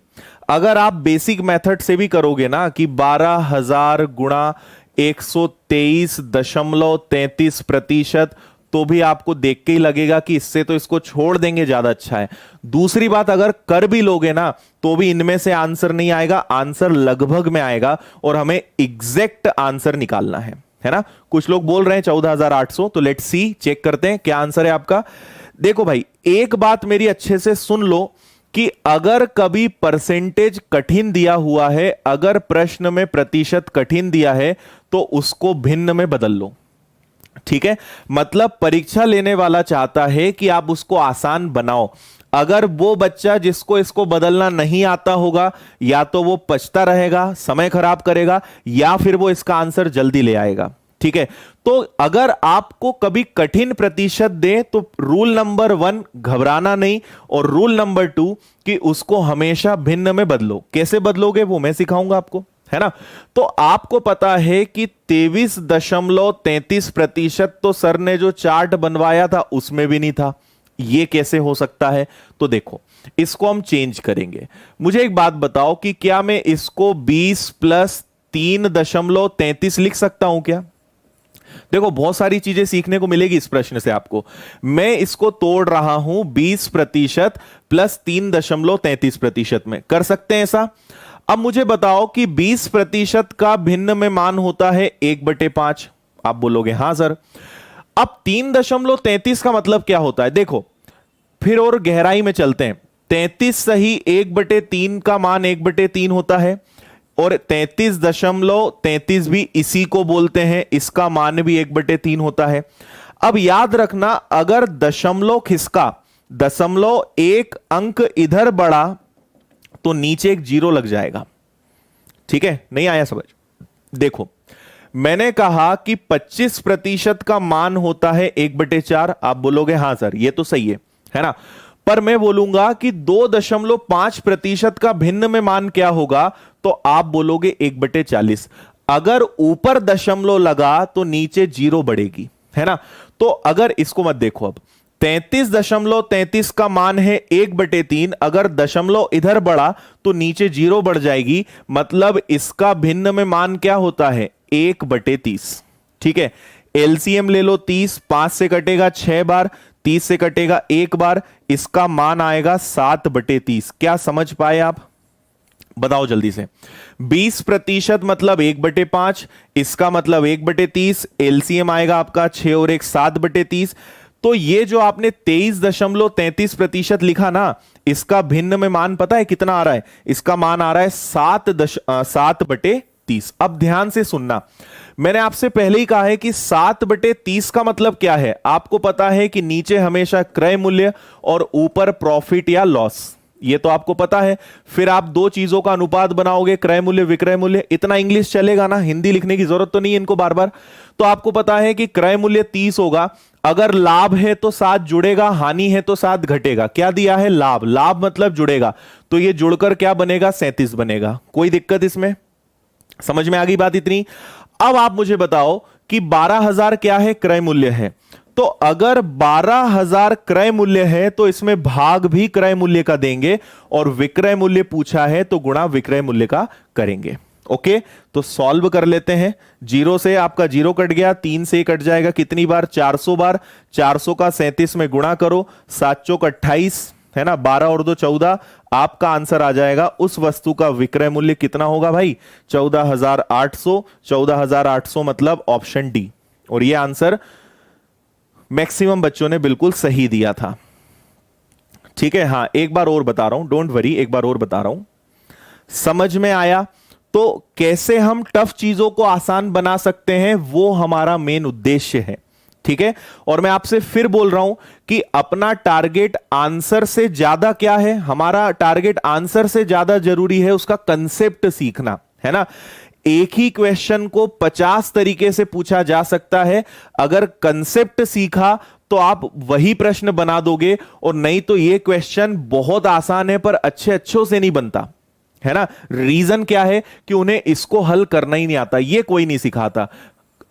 अगर आप बेसिक मेथड से भी करोगे ना कि 12,000 गुणा 123.33%, तो भी आपको देख के ही लगेगा कि इससे तो इसको छोड़ देंगे ज्यादा अच्छा है। दूसरी बात, अगर कर भी लोगे ना तो भी इनमें से आंसर नहीं आएगा, आंसर लगभग में आएगा और हमें एग्जैक्ट आंसर निकालना है ना? कुछ लोग बोल रहे हैं 14,800, तो लेट्स सी, चेक करते हैं क्या आंसर है आपका। देखो भाई, एक बात मेरी अच्छे से सुन लो कि अगर कभी परसेंटेज कठिन दिया हुआ है, अगर प्रश्न में प्रतिशत कठिन दिया है, तो उसको भिन्न में बदल लो। ठीक है, मतलब परीक्षा लेने वाला चाहता है कि आप उसको आसान बनाओ। अगर वो बच्चा जिसको इसको बदलना नहीं आता होगा, या तो वो पछता रहेगा, समय खराब करेगा, या फिर वो इसका आंसर जल्दी ले आएगा। ठीक है, तो अगर आपको कभी कठिन प्रतिशत दे तो रूल नंबर 1 घबराना नहीं, और रूल नंबर 2 कि उसको हमेशा भिन्न में बदलो। कैसे बदलोगे वो मैं सिखाऊंगा आपको, है ना? तो आपको पता है कि 23.33% तो सर ने जो चार्ट बनवाया था उसमें भी नहीं था। ये कैसे हो सकता है? तो देखो, इसको हम चेंज करेंगे। मुझे एक बात बताओ कि क्या मैं इसको 20 + 3.33 लिख सकता हूं क्या? देखो, बहुत सारी चीजें सीखने को मिलेगी इस प्रश्न से आपको। मैं इसको तोड़ रहा हूं 20% + 3.33% में। कर सकते हैं ऐसा? अब मुझे बताओ कि 20% का भिन्न में मान होता है 1/5। आप बोलोगे हां सर। अब 3.33 का मतलब क्या होता है? देखो, फिर और गहराई में चलते हैं। 33 सही 1/3 का मान 1/3 होता है, और 33.33 भी इसी को बोलते हैं, इसका मान भी 1/3 होता है। अब याद रखना, अगर दशमलव खिसका, 0.1 अंक इधर बढ़ा तो नीचे एक 0 लग जाएगा। ठीक है, नहीं आया समझ? देखो, मैंने कहा कि 25% का मान होता है 1/4। आप बोलोगे हां सर ये तो सही है ना? पर मैं बोलूंगा कि 2.5% का भिन्न में मान क्या होगा, तो आप बोलोगे 1/40। अगर ऊपर दशमलव लगा तो नीचे 0 बढ़ेगी, है ना? तो अगर इसको मत देखो, अब 33.33 का मान है 1/3, अगर दशमलव इधर बढ़ा तो नीचे 0 बढ़ जाएगी, मतलब इसका भिन्न में मान क्या होता है? 1/30। ठीक है, एलसीएम ले लो 30, 5 से कटेगा 6 बार, 30 से कटेगा 1 बार, इसका मान आएगा 7/30। क्या समझ पाए आप? बताओ जल्दी से। 20% मतलब 1/5, इसका मतलब 1/30, एलसीएम आएगा आपका 6 और 1 7/30। तो ये जो आपने 23.33% लिखा ना, इसका भिन्न में मान पता है कितना आ रहा है? इसका मान आ रहा है 7/30। अब ध्यान से सुनना, मैंने आपसे पहले ही कहा है कि 7/30 का मतलब क्या है? आपको पता है कि नीचे हमेशा क्रय मूल्य और ऊपर प्रॉफिट या लॉस, ये तो आपको पता है। फिर आप दो चीजों का अनुपात बनाओगे, क्रय मूल्य विक्रय मूल्य। इतना इंग्लिश चलेगा ना, हिंदी लिखने की जरूरत तो नहीं है इनको बार बार। तो आपको पता है कि क्रय मूल्य 30 होगा, अगर लाभ है तो 7 जुड़ेगा, हानि है तो 7 घटेगा। क्या दिया है? लाभ। लाभ मतलब जुड़ेगा, तो ये जुड़कर क्या बनेगा? 37 बनेगा। कोई दिक्कत इसमें? समझ में आ गई बात इतनी? अब आप मुझे बताओ कि 12,000 क्या है? क्रय मूल्य है। तो अगर 12,000 क्रय मूल्य है तो इसमें भाग भी क्रय मूल्य का देंगे, और विक्रय मूल्य पूछा है तो गुणा विक्रय मूल्य का करेंगे। ओके, तो सॉल्व कर लेते हैं। 0 से आपका 0 कट गया, 3 से कट जाएगा कितनी बार? 400 बार। 400 का 37 में गुणा करो, 7 चौक 28 है ना, 12 और 2 14। आपका आंसर आ जाएगा उस वस्तु का विक्रय मूल्य कितना होगा भाई? 14,800। 14,800 मतलब ऑप्शन डी। और यह आंसर मैक्सिमम बच्चों ने बिल्कुल सही दिया था। ठीक है, हां एक बार और बता रहा हूं, डोंट वरी, एक बार और बता रहा हूं। समझ में आया? तो कैसे हम टफ चीजों को आसान बना सकते हैं, वो हमारा मेन उद्देश्य है। ठीक है, और मैं आपसे फिर बोल रहा हूं कि अपना टारगेट आंसर से ज्यादा क्या है? हमारा टारगेट आंसर से ज्यादा जरूरी है उसका कंसेप्ट सीखना, है ना। एक ही क्वेश्चन को 50 तरीके से पूछा जा सकता है। अगर कंसेप्ट सीखा तो आप वही प्रश्न बना दोगे, और नहीं तो यह क्वेश्चन बहुत आसान है पर अच्छों से नहीं बनता, है ना। रीजन क्या है? कि उन्हें इसको हल करना ही नहीं आता, ये कोई नहीं सिखाता।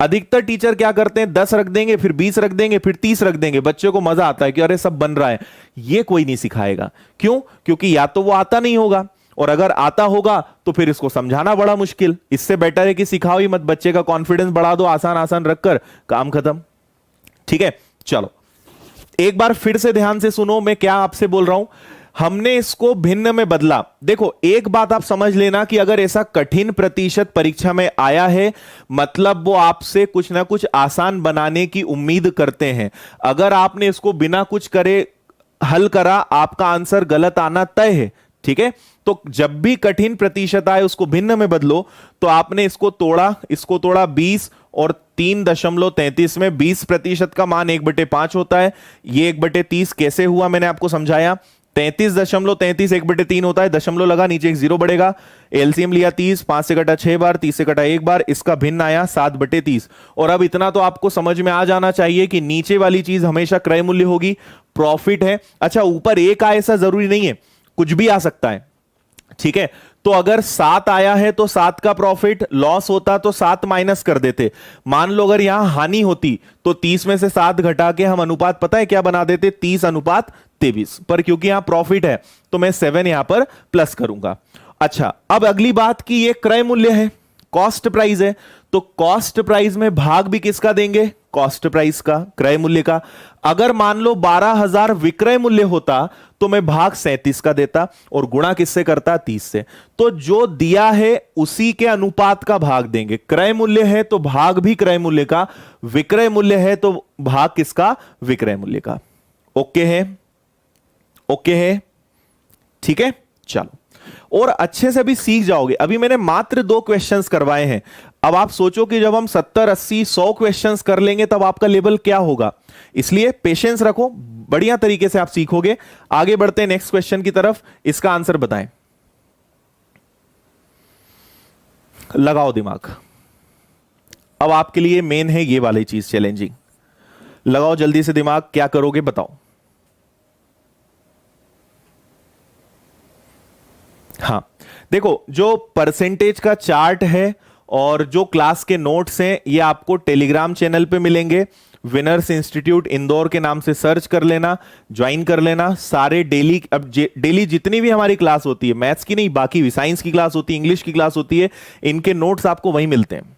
अधिकतर टीचर क्या करते हैं? 10 रख देंगे, फिर 20 रख देंगे, फिर 30 रख देंगे। बच्चे को मजा आता है कि अरे सब बन रहा है। ये कोई नहीं सिखाएगा। क्यों? क्योंकि या तो वो आता नहीं होगा, और अगर आता होगा तो फिर इसको समझाना बड़ा मुश्किल। इससे बेटर है कि सिखाओ ही मत, बच्चे का कॉन्फिडेंस बढ़ा दो, आसान आसान रखकर काम खत्म। ठीक है, चलो एक बार फिर से ध्यान से सुनो मैं क्या आपसे बोल रहा हूं। हमने इसको भिन्न में बदला। देखो एक बात आप समझ लेना कि अगर ऐसा कठिन प्रतिशत परीक्षा में आया है, मतलब वो आपसे कुछ ना कुछ आसान बनाने की उम्मीद करते हैं। अगर आपने इसको बिना कुछ करे हल करा, आपका आंसर गलत आना तय है। ठीक है, तो जब भी कठिन प्रतिशत आए उसको भिन्न में बदलो। तो आपने इसको तोड़ा, इसको तोड़ा 20 और 3.33 में 20% का मान 1/5 होता है। ये 1/30 कैसे हुआ मैंने आपको समझाया। 33.33 1/3 होता है, दशमलव लगा, नीचे एक 0 बढ़ेगा। एलसीएम लिया 30, 5 से कटा 6 बार, 30 से कटा 1 बार, इसका भिन्न आया 7/30। और अब इतना तो आपको समझ में आ जाना चाहिए कि नीचे वाली चीज हमेशा क्रय मूल्य होगी, प्रॉफिट है। अच्छा ऊपर 1 आए ऐसा जरूरी नहीं है, कुछ भी आ सकता है। ठीक है, तो अगर 7 आया है तो 7 का प्रॉफिट, लॉस होता तो 7 माइनस कर देते। मान लो अगर यहां हानि होती तो 30 में से 7 घटा के हम अनुपात पता है क्या बना देते? 30:23। पर क्योंकि यहां प्रॉफिट है तो मैं 7 यहां पर प्लस करूंगा। अच्छा अब अगली बात की ये क्रय मूल्य है, कॉस्ट प्राइस है, तो कॉस्ट प्राइस में भाग भी किसका देंगे? कॉस्ट प्राइस का, क्रय मूल्य का। अगर मान लो 12,000 विक्रय मूल्य होता तो मैं भाग 37 का देता, और गुणा किससे करता? 30 से। तो जो दिया है उसी के अनुपात का भाग देंगे। क्रय मूल्य है तो भाग भी क्रय मूल्य का, विक्रय मूल्य है तो भाग किसका? विक्रय मूल्य का। ओके है? ओके है? ठीक है, चलो और अच्छे से भी सीख जाओगे। अभी मैंने मात्र 2 क्वेश्चंस करवाए हैं। अब आप सोचो कि जब हम 70, 80, 100 क्वेश्चंस कर लेंगे तब आपका लेवल क्या होगा। इसलिए पेशेंस रखो, बढ़िया तरीके से आप सीखोगे। आगे बढ़ते हैं नेक्स्ट क्वेश्चन की तरफ। इसका आंसर बताएं, लगाओ दिमाग। अब आपके लिए मेन है ये वाली चीज, चैलेंजिंग। लगाओ जल्दी से दिमाग, क्या करोगे बताओ। हां देखो, जो परसेंटेज का चार्ट है और जो क्लास के नोट्स हैं ये आपको टेलीग्राम चैनल पे मिलेंगे। विनर्स इंस्टीट्यूट इंदौर के नाम से सर्च कर लेना, ज्वाइन कर लेना। सारे डेली, अब डेली जितनी भी हमारी क्लास होती है, मैथ्स की नहीं बाकी भी, साइंस की क्लास होती है, इंग्लिश की क्लास होती है, इनके नोट्स आपको वहीं मिलते हैं।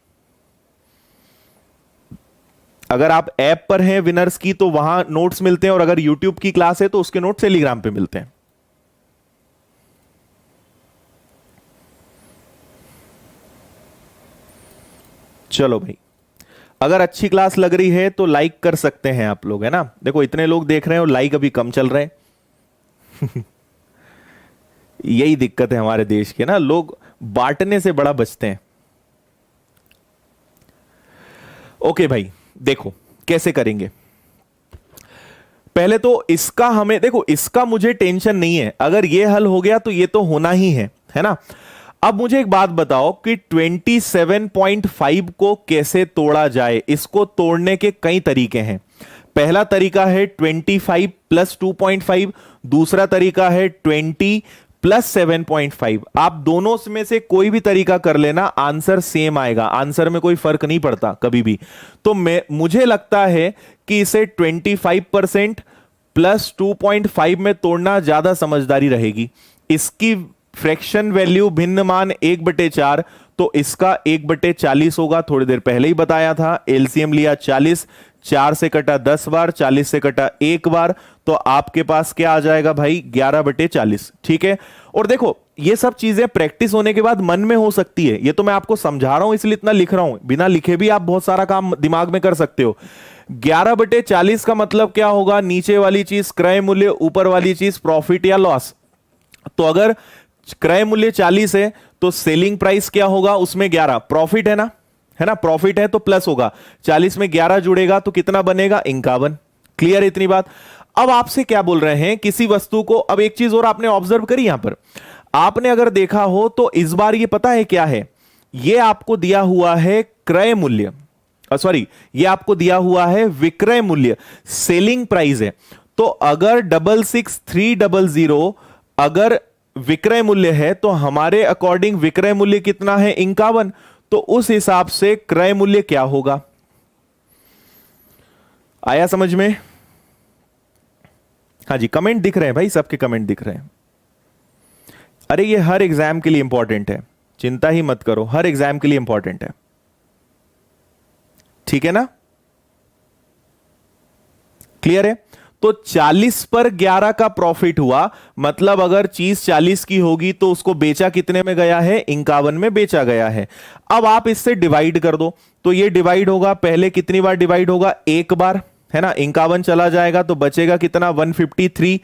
अगर आप ऐप पर हैं विनर्स की तो वहां नोट्स मिलते हैं, और अगर यूट्यूब की क्लास है तो उसके नोट्स टेलीग्राम पे मिलते हैं। चलो भाई, अगर अच्छी क्लास लग रही है तो लाइक कर सकते हैं आप लोग, है ना। देखो इतने लोग देख रहे हैं और लाइक अभी कम चल रहे हैं। यही दिक्कत है हमारे देश के ना, लोग बांटने से बड़ा बचते हैं। ओके भाई, देखो कैसे करेंगे। पहले तो इसका हमें, देखो इसका मुझे टेंशन नहीं है, अगर ये हल हो गया तो ये तो होना ही है ना। अब मुझे एक बात बताओ कि 27.5 को कैसे तोड़ा जाए। इसको तोड़ने के कई तरीके हैं। पहला तरीका है 25 प्लस 2.5, दूसरा तरीका है 20 प्लस 7.5। आप दोनों में से कोई भी तरीका कर लेना, आंसर सेम आएगा, आंसर में कोई फर्क नहीं पड़ता कभी भी। तो मुझे लगता है कि इसे 25% प्लस 2.5 में तोड़ना ज्यादा समझदारी रहेगी। इसकी फ्रैक्शन वैल्यू भिन्न मान 1/4, तो इसका 1/40 होगा। थोड़ी देर पहले ही बताया था। एलसीएम लिया 40, 4 से कटा 10 बार, 40 से कटा 1 बार, तो आपके पास क्या आ जाएगा भाई 11/40। ठीक है। और देखो ये सब चीजें प्रैक्टिस होने के बाद मन में हो सकती है, ये तो मैं आपको समझा रहा हूं इसलिए इतना लिख रहा हूं, बिना लिखे भी आप बहुत सारा काम दिमाग में कर सकते हो। 11/40 का मतलब क्या होगा, नीचे वाली चीज क्रय मूल्य, ऊपर वाली चीज प्रॉफिट या लॉस। तो अगर क्रय मूल्य 40 है तो सेलिंग प्राइस क्या होगा, उसमें 11, प्रॉफिट है ना, प्रॉफिट है तो प्लस होगा, 40 में 11 जुड़ेगा तो कितना बनेगा 51। क्लियर है इतनी बात। अब आपसे क्या बोल रहे हैं, किसी वस्तु को, अब एक चीज और आपने ऑब्जर्व करी यहां पर, आपने अगर देखा हो तो इस बार ये पता है क्या है, ये आपको दिया हुआ है क्रय मूल्य, सॉरी ये आपको दिया हुआ है विक्रय मूल्य, सेलिंग प्राइस है। तो अगर 66,300 अगर विक्रय मूल्य है तो हमारे अकॉर्डिंग विक्रय मूल्य कितना है 51, तो उस हिसाब से क्रय मूल्य क्या होगा। आया समझ में। हाँ जी, कमेंट दिख रहे हैं भाई, सबके कमेंट दिख रहे हैं। अरे ये हर एग्जाम के लिए इंपॉर्टेंट है, चिंता ही मत करो, हर एग्जाम के लिए इंपॉर्टेंट है। ठीक है ना, क्लियर है। तो 40 पर 11 का प्रॉफिट हुआ, मतलब अगर चीज 40 की होगी तो उसको बेचा कितने में गया है, 51 में बेचा गया है। अब आप इससे डिवाइड कर दो, तो ये डिवाइड होगा, पहले कितनी बार डिवाइड होगा, एक बार, है ना। 51 चला जाएगा तो बचेगा कितना 153,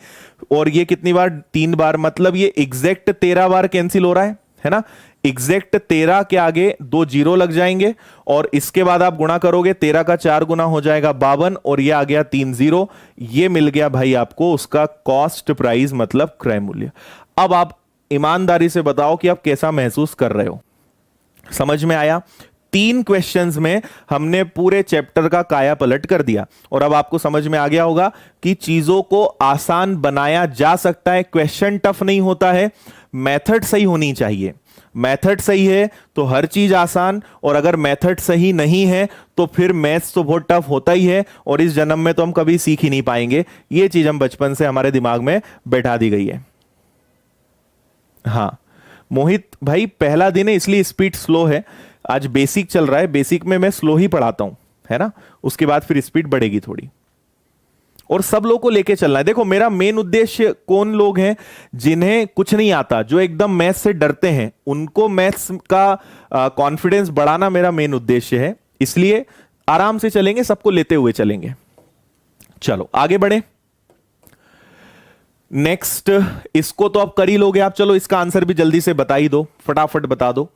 और ये कितनी बार, 3 बार, मतलब ये एग्जैक्ट 13 बार कैंसिल हो रहा है ना। एग्जैक्ट 13 के आगे 2 जीरो लग जाएंगे, और इसके बाद आप गुणा करोगे, 13 का 4 गुना हो जाएगा 52, और ये आ गया 3 जीरो। ये मिल गया भाई आपको उसका कॉस्ट प्राइस, मतलब क्रय मूल्य। अब आप ईमानदारी से बताओ कि आप कैसा महसूस कर रहे हो, समझ में आया। 3 क्वेश्चंस में हमने पूरे चैप्टर का काया पलट कर दिया, और अब आपको समझ में आ गया होगा कि चीजों को आसान बनाया जा सकता है। क्वेश्चन टफ नहीं होता है, मेथड सही होनी चाहिए। मेथड सही है तो हर चीज आसान, और अगर मेथड सही नहीं है तो फिर मैथ्स तो बहुत टफ होता ही है, और इस जन्म में तो हम कभी सीख ही नहीं पाएंगे। ये चीज हम बचपन से हमारे दिमाग में बैठा दी गई है। हाँ मोहित भाई, पहला दिन है इसलिए स्पीड स्लो है, आज बेसिक चल रहा है, बेसिक में मैं स्लो ही पढ़ाता हूं, है ना, उसके बाद फिर स्पीड बढ़ेगी थोड़ी, और सब लोगों को लेके चलना है। देखो मेरा मेन उद्देश्य, कौन लोग हैं जिन्हें कुछ नहीं आता, जो एकदम मैथ्स से डरते हैं, उनको मैथ्स का कॉन्फिडेंस बढ़ाना मेरा मेन उद्देश्य है। इसलिए आराम से चलेंगे, सबको लेते हुए चलेंगे। चलो आगे बढ़े। नेक्स्ट, इसको तो आप कर ही लोगे आप, चलो इसका आंसर भी जल्दी से बता ही दो, फटाफट बता दो।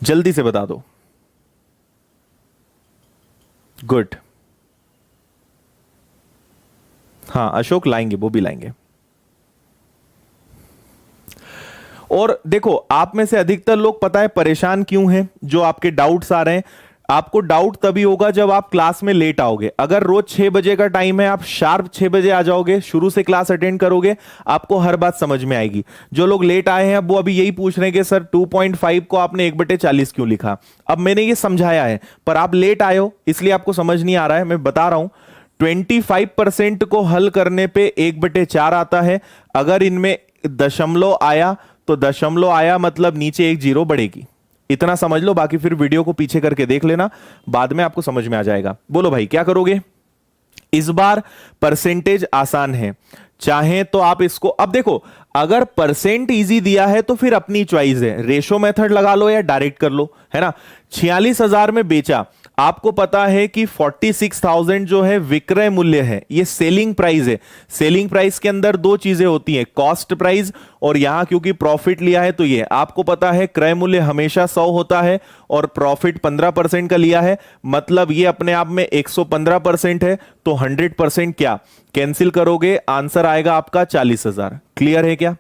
जल्दी से बता दो। गुड, हाँ अशोक लाएंगे, वो भी लाएंगे। और देखो आप में से अधिकतर लोग पता है परेशान क्यों हैं, जो आपके डाउट्स आ रहे हैं, आपको डाउट तभी होगा जब आप क्लास में लेट आओगे। अगर रोज 6 बजे का टाइम है, आप शार्प 6 बजे आ जाओगे, शुरू से क्लास अटेंड करोगे, आपको हर बात समझ में आएगी। जो लोग लेट आए हैं अब वो अभी यही पूछ रहे हैं कि सर 2.5 को आपने 1/40 क्यों लिखा। अब मैंने ये समझाया है, पर आप लेट आए हो इसलिए आपको समझ नहीं आ रहा है। मैं बता रहा हूं 25% को हल करने पे 1/4 आता है। अगर इनमें दशमलव आया तो दशमलव आया मतलब नीचे एक जीरो बढ़ेगी। इतना समझ लो, बाकी फिर वीडियो को पीछे करके देख लेना, बाद में आपको समझ में आ जाएगा। बोलो भाई क्या करोगे? इस बार परसेंटेज आसान है, चाहे तो आप इसको, अब देखो अगर परसेंट इजी दिया है तो फिर अपनी चॉइस है, रेशो मेथड लगा लो या डायरेक्ट कर लो, है ना। 46,000 में बेचा, आपको पता है कि 46,000 जो है विक्रय मूल्य है, ये सेलिंग प्राइस है। सेलिंग प्राइस के अंदर दो चीजें होती हैं, कॉस्ट प्राइस, और यहां क्योंकि प्रॉफिट लिया है तो ये आपको पता है क्रय मूल्य हमेशा 100 होता है और प्रॉफिट 15% का लिया है, मतलब ये अपने आप में 115% है। तो 100% क्या कैंसिल करोगे, आंसर आएगा आपका 40,000। क्लियर है क्या?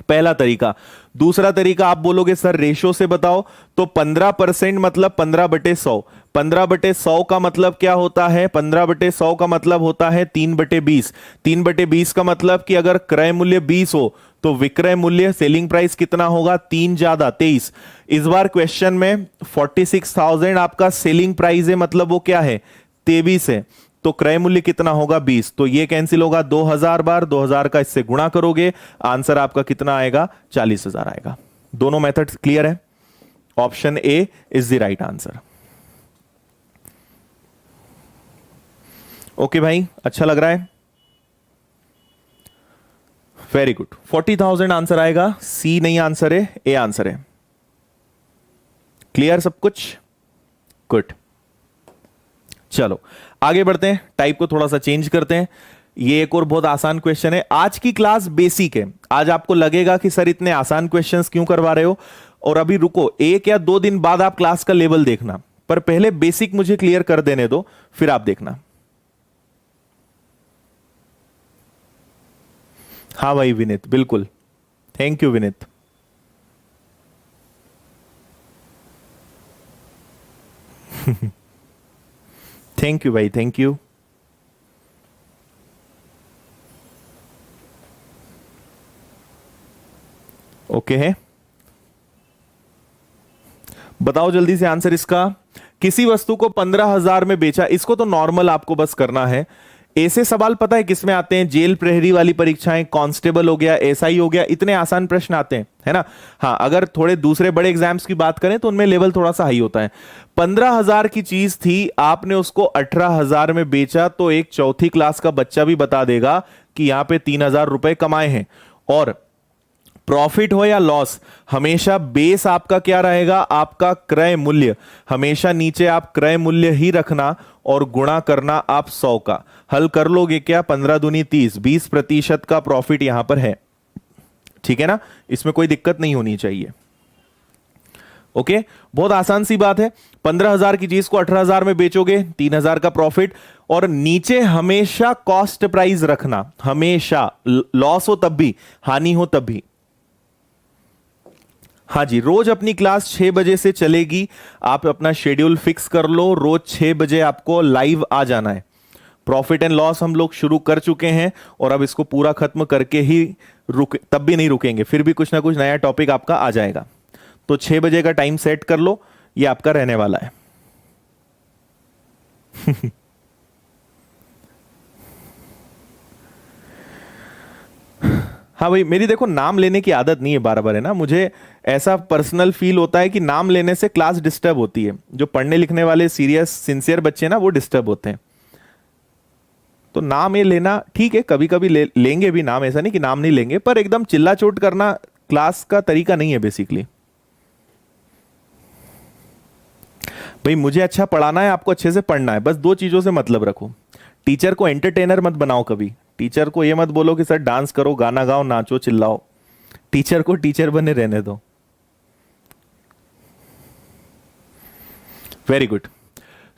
पहला तरीका। दूसरा तरीका आप बोलोगे सर रेशो से बताओ, तो 15% मतलब 15/100। 15/100 का मतलब क्या होता है? 15/100 का मतलब होता है 3/20। 3/20 का मतलब कि अगर क्रय मूल्य 20 हो तो विक्रय मूल्य सेलिंग प्राइस कितना होगा? 3 ज्यादा 23। इस बार क्वेश्चन में 46,000 आपका सेलिंग प्राइस है, मतलब वो क्या है? 23 है, तो क्रय मूल्य कितना होगा? 20। तो ये कैंसिल होगा 2000 बार, 2000 का इससे गुणा करोगे, आंसर आपका कितना आएगा? 40,000 आएगा। दोनों मेथड क्लियर है? Option A is the right answer. Okay भाई, अच्छा लग रहा है? Very good. 40,000 आंसर आएगा, सी नहीं आंसर है, ए आंसर है। क्लियर सब कुछ? गुड। चलो आगे बढ़ते हैं, टाइप को थोड़ा सा चेंज करते हैं। ये एक और बहुत आसान क्वेश्चन है। आज की क्लास बेसिक है। आज आपको लगेगा कि सर इतने आसान क्वेश्चंस क्यों करवा रहे हो, और अभी रुको, 1 या 2 दिन बाद आप क्लास का लेवल देखना, पर पहले बेसिक मुझे क्लियर कर देने दो, फिर आप देखना। हाँ भाई विनीत, बिल्कुल, thank you Vineet. Thank you भाई, थैंक यू। ओके है, बताओ जल्दी से आंसर इसका। किसी वस्तु को 15,000 में बेचा, इसको तो नॉर्मल आपको बस करना है। ऐसे सवाल पता है किसमें आते हैं? जेल प्रहरी वाली परीक्षाएं, कांस्टेबल हो गया, एसआई हो गया, इतने आसान प्रश्न आते हैं, है ना। हाँ, अगर थोड़े दूसरे बड़े एग्जाम्स की बात करें तो उनमें लेवल थोड़ा सा हाई होता है। 15,000 की चीज थी, आपने उसको 18,000 में बेचा, तो एक चौथी क्लास का बच्चा भी बता देगा कि यहां पे 3,000 रुपए कमाए हैं। और प्रॉफिट हो या लॉस, हमेशा बेस आपका क्या रहेगा? आपका क्रय मूल्य। हमेशा नीचे आप क्रय मूल्य ही रखना और गुणा करना आप 100 का। हल कर लोगे क्या? 15 दूनी 30, 20% का प्रॉफिट यहां पर है, ठीक है ना। इसमें कोई दिक्कत नहीं होनी चाहिए। ओके, बहुत आसान सी बात है। 15,000 की चीज को 18,000 में बेचोगे, 3,000 का प्रॉफिट, और नीचे हमेशा कॉस्ट प्राइस रखना, हमेशा। लॉस हो तब भी, हानि हो तब भी। हाँ जी, रोज अपनी क्लास 6 बजे से चलेगी। आप अपना शेड्यूल फिक्स कर लो, रोज 6 बजे आपको लाइव आ जाना है। प्रॉफिट एंड लॉस हम लोग शुरू कर चुके हैं, और अब इसको पूरा खत्म करके ही तब भी नहीं रुकेंगे, फिर भी कुछ ना कुछ नया टॉपिक आपका आ जाएगा। तो 6 बजे का टाइम सेट कर लो, ये आपका रहने वाला है। हाँ भाई, मेरी देखो नाम लेने की आदत नहीं है बार बार, है ना। मुझे ऐसा पर्सनल फील होता है कि नाम लेने से क्लास डिस्टर्ब होती है। जो पढ़ने लिखने वाले सीरियस सिंसियर बच्चे ना, वो डिस्टर्ब होते हैं। तो नाम ये लेना ठीक है, कभी कभी लेंगे भी नाम, ऐसा नहीं कि नाम नहीं लेंगे, पर एकदम चिल्ला चोट करना क्लास का तरीका नहीं है बेसिकली। भाई मुझे अच्छा पढ़ाना है, आपको अच्छे से पढ़ना है, बस दो चीजों से मतलब रखो। टीचर को एंटरटेनर मत बनाओ कभी। टीचर को ये मत बोलो कि सर डांस करो, गाना गाओ, नाचो, चिल्लाओ। टीचर को टीचर बने रहने दो। Very good.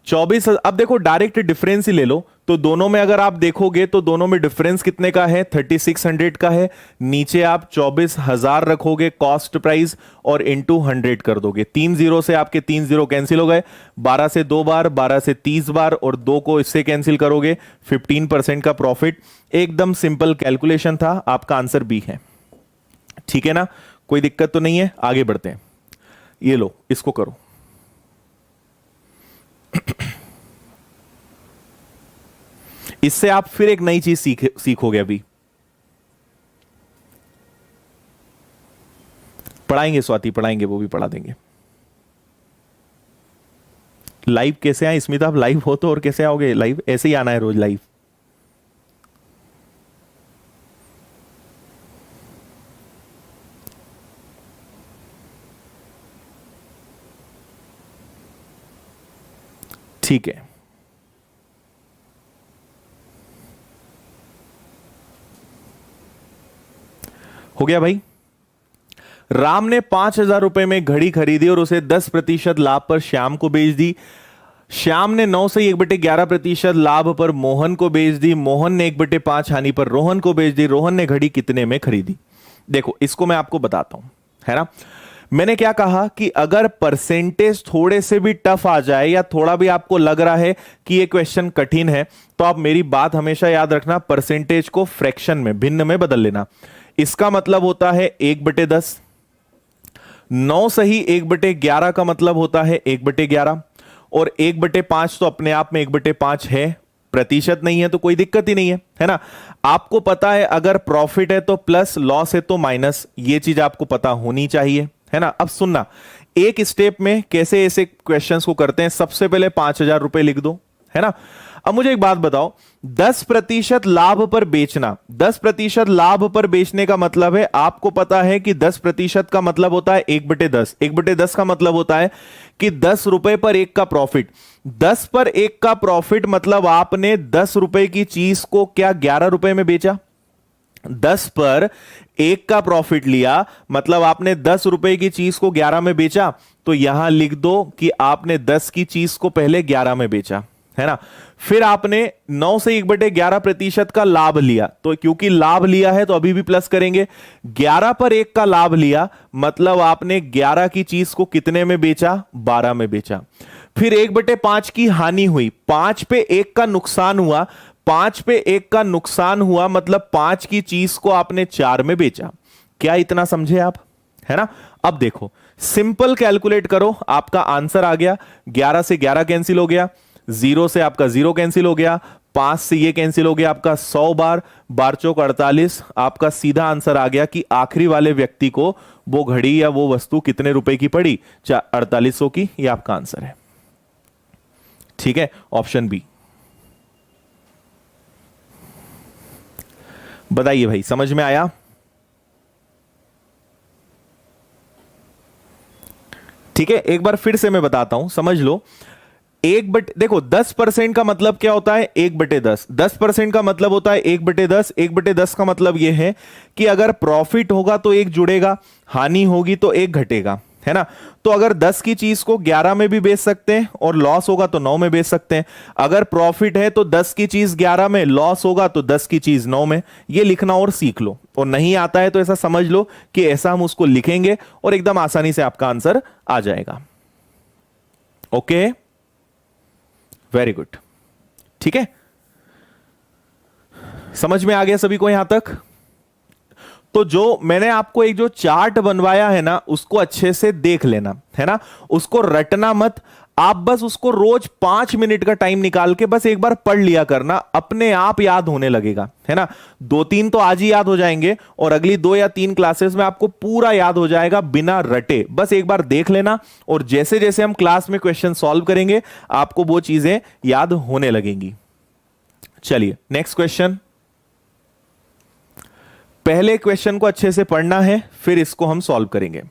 24, अब देखो डायरेक्ट डिफरेंस ही ले लो, तो दोनों में अगर आप देखोगे तो दोनों में डिफरेंस कितने का है? 3600 का है। नीचे आप 24,000 रखोगे कॉस्ट प्राइस, और इंटू 100 कर दोगे। 3 जीरो से आपके 3 जीरो कैंसिल हो गए, 12 से 2 बार, 12 से 30 बार, और 2 को इससे कैंसिल करोगे, 15% का प्रॉफिट। एकदम सिंपल कैलकुलेशन था, आपका आंसर बी है, ठीक है ना। कोई दिक्कत तो नहीं है, आगे बढ़ते हैं। ये लो, इसको करो। इससे आप फिर एक नई चीज सीखोगे। अभी पढ़ाएंगे स्वाति, पढ़ाएंगे, वो भी पढ़ा देंगे। लाइव कैसे आए स्मिता? आप लाइव हो तो और कैसे आओगे लाइव? ऐसे ही आना है रोज लाइव। ठीक है, हो गया भाई। राम ने 5,000 रुपए में घड़ी खरीदी और उसे 10% लाभ पर श्याम को बेच दी। श्याम ने 9 से 1/11% लाभ पर मोहन को बेच दी। मोहन ने 1/5 हानि पर रोहन को बेच दी। रोहन ने घड़ी कितने में खरीदी? देखो, इसको मैं आपको बताता हूं, है ना। मैंने क्या कहा कि अगर परसेंटेज थोड़े से भी टफ आ जाए या थोड़ा भी आपको लग रहा है कि ये क्वेश्चन कठिन है, तो आप मेरी बात हमेशा याद रखना, परसेंटेज को फ्रैक्शन में, भिन्न में बदल लेना। इसका मतलब होता है 1/10। 9 सही 1/11 का मतलब होता है 1/11, और 1/5 तो अपने आप में 1/5 है, प्रतिशत नहीं है तो कोई दिक्कत ही नहीं है ना। आपको पता है अगर प्रॉफिट है तो प्लस, लॉस है तो माइनस, ये चीज आपको पता होनी चाहिए, है ना। अब सुनना, एक स्टेप में कैसे ऐसे क्वेश्चंस को करते हैं। सबसे पहले 5,000 रुपए लिख दो, है ना। अब मुझे एक बात बताओ, 10% लाभ पर बेचना, 10% लाभ पर बेचने का मतलब है, आपको पता है कि 10% का मतलब होता है 1/10। 1/10 का मतलब होता है कि 10 रुपए पर 1 का प्रॉफिट। 10 पर 1 का प्रॉफिट मतलब आपने 10 रुपए की चीज को क्या 11 रुपए में बेचा। 10 पर 1 का प्रॉफिट लिया मतलब आपने 10 रुपए की चीज को 11 में बेचा। तो यहां लिख दो कि आपने 10 की चीज को पहले 11 में बेचा, है ना। फिर आपने 9 से 1/11% का लाभ लिया, तो क्योंकि लाभ लिया है तो अभी भी प्लस करेंगे। 11 पर 1 का लाभ लिया मतलब आपने 11 की चीज को कितने में बेचा? 12 में बेचा। फिर 1/5 की हानि हुई, 5 पे 1 का नुकसान हुआ। 5 पे 1 का नुकसान हुआ मतलब 5 की चीज को आपने 4 में बेचा। क्या इतना समझे आप? है ना। अब देखो, सिंपल कैलकुलेट करो, आपका आंसर आ गया। 11 से 11 कैंसिल हो गया, 0 से आपका 0 कैंसिल हो गया, 5 से ये कैंसिल हो गया आपका 100 बार, 12 चौक 48। आपका सीधा आंसर आ गया कि आखिरी वाले व्यक्ति को वो घड़ी या वो वस्तु कितने रुपए की पड़ी? 4800 की। ये आपका आंसर है, ठीक है, ऑप्शन बी। बताइए भाई, समझ में आया? ठीक है, एक बार फिर से मैं बताता हूं, समझ लो। देखो 10% का मतलब क्या होता है? 1/10। 10% का मतलब होता है 1/10। 1/10 का मतलब यह है कि अगर प्रॉफिट होगा तो 1 जुड़ेगा, हानि होगी तो 1 घटेगा, है ना। तो अगर 10 की चीज को 11 में भी बेच सकते हैं और लॉस होगा तो 9 में बेच सकते हैं। अगर प्रॉफिट है तो 10 की चीज 11 में, लॉस होगा तो 10 की चीज 9 में। ये लिखना और सीख लो, और नहीं आता है तो ऐसा समझ लो कि ऐसा हम उसको लिखेंगे और एकदम आसानी से आपका आंसर आ जाएगा। ओके, वेरी गुड, ठीक है, समझ में आ गया सभी को यहां तक? तो जो मैंने आपको एक जो चार्ट बनवाया है ना, उसको अच्छे से देख लेना, है ना। उसको रटना मत, आप बस उसको रोज 5 मिनट का टाइम निकाल के बस एक बार पढ़ लिया करना, अपने आप याद होने लगेगा, है ना। 2-3 तो आज ही याद हो जाएंगे और अगली 2 या 3 क्लासेस में आपको पूरा याद हो जाएगा बिना रटे। बस एक बार देख लेना और जैसे जैसे हम क्लास में क्वेश्चन सॉल्व करेंगे आपको वो चीजें याद होने लगेंगी। चलिए नेक्स्ट क्वेश्चन। पहले क्वेश्चन को अच्छे से पढ़ना है, फिर इसको हम सॉल्व करेंगे।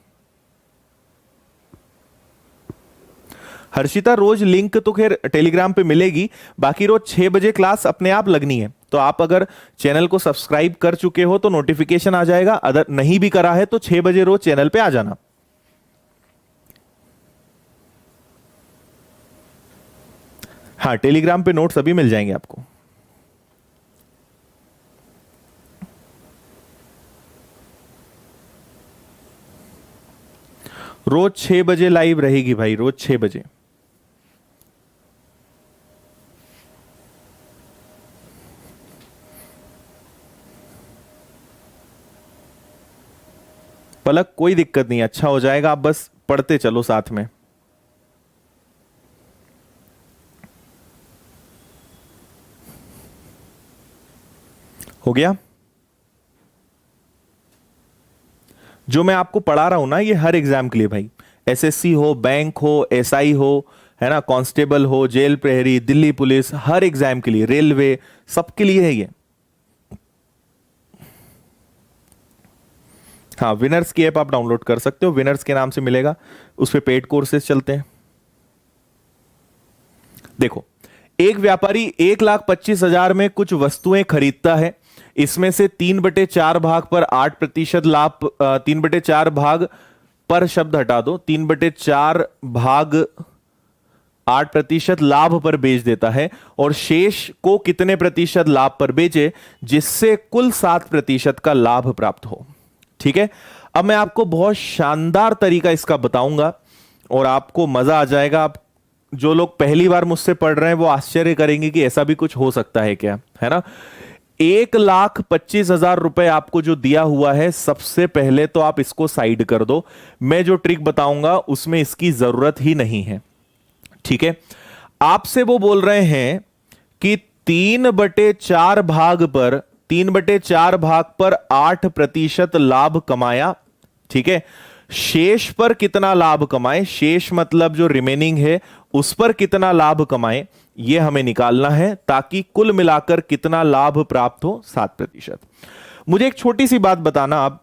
हर्षिता, रोज लिंक तो खैर टेलीग्राम पे मिलेगी, बाकी रोज 6 बजे क्लास अपने आप लगनी है। तो आप अगर चैनल को सब्सक्राइब कर चुके हो तो नोटिफिकेशन आ जाएगा, अगर नहीं भी करा है तो 6 बजे रोज चैनल पे आ जाना। हाँ, टेलीग्राम पे नोट्स अभी मिल जाएंगे आपको। रोज 6 बजे लाइव रहेगी भाई, रोज 6 बजे। पलक, कोई दिक्कत नहीं, अच्छा हो जाएगा, आप बस पढ़ते चलो साथ में। हो गया? जो मैं आपको पढ़ा रहा हूं ना, ये हर एग्जाम के लिए भाई, एसएससी हो, बैंक हो, एसआई हो, है ना, कांस्टेबल हो, जेल प्रहरी, दिल्ली पुलिस, हर एग्जाम के लिए, रेलवे, सबके लिए है ये। हाँ, विनर्स की ऐप आप डाउनलोड कर सकते हो, विनर्स के नाम से मिलेगा, उस पे पेड कोर्सेज चलते हैं। देखो, एक व्यापारी 1,25,000 में कुछ वस्तुएं खरीदता है, इसमें से 3/4 भाग पर 8% लाभ, 3/4 भाग पर शब्द हटा दो, 3/4 भाग 8% लाभ पर बेच देता है, और शेष को कितने प्रतिशत लाभ पर बेचे जिससे कुल 7% का लाभ प्राप्त हो। ठीक है, अब मैं आपको बहुत शानदार तरीका इसका बताऊंगा और आपको मजा आ जाएगा। आप जो लोग पहली बार मुझसे पढ़ रहे हैं वो आश्चर्य करेंगे कि ऐसा भी कुछ हो सकता है क्या, है ना। 1,25,000 रुपए आपको जो दिया हुआ है, सबसे पहले तो आप इसको साइड कर दो। मैं जो ट्रिक बताऊंगा उसमें इसकी जरूरत ही नहीं है। ठीक है, आपसे वो बोल रहे हैं कि 3/4 भाग पर 3/4 भाग पर 8% लाभ कमाया। ठीक है, शेष पर कितना लाभ कमाए, शेष मतलब जो रिमेनिंग है उस पर कितना लाभ कमाए, यह हमें निकालना है, ताकि कुल मिलाकर कितना लाभ प्राप्त हो, 7%। मुझे एक छोटी सी बात बताना,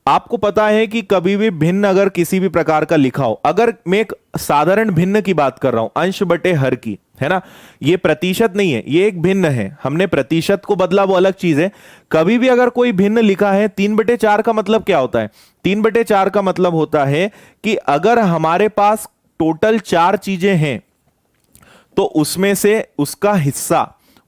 आपको पता है कि कभी भी भिन्न अगर किसी भी प्रकार का लिखा हो, अगर मैं एक साधारण भिन्न की बात कर रहा हूं, अंश बटे हर की, है ना, ये प्रतिशत नहीं है, ये एक भिन्न है, हमने प्रतिशत को बदला, वो अलग चीज है। कभी भी अगर कोई भिन्न लिखा है, 3/4 का मतलब क्या होता है? 3/4 का मतलब होता है कि अगर हमारे पास टोटल 4 चीजें हैं तो उसमें से उसका हिस्सा,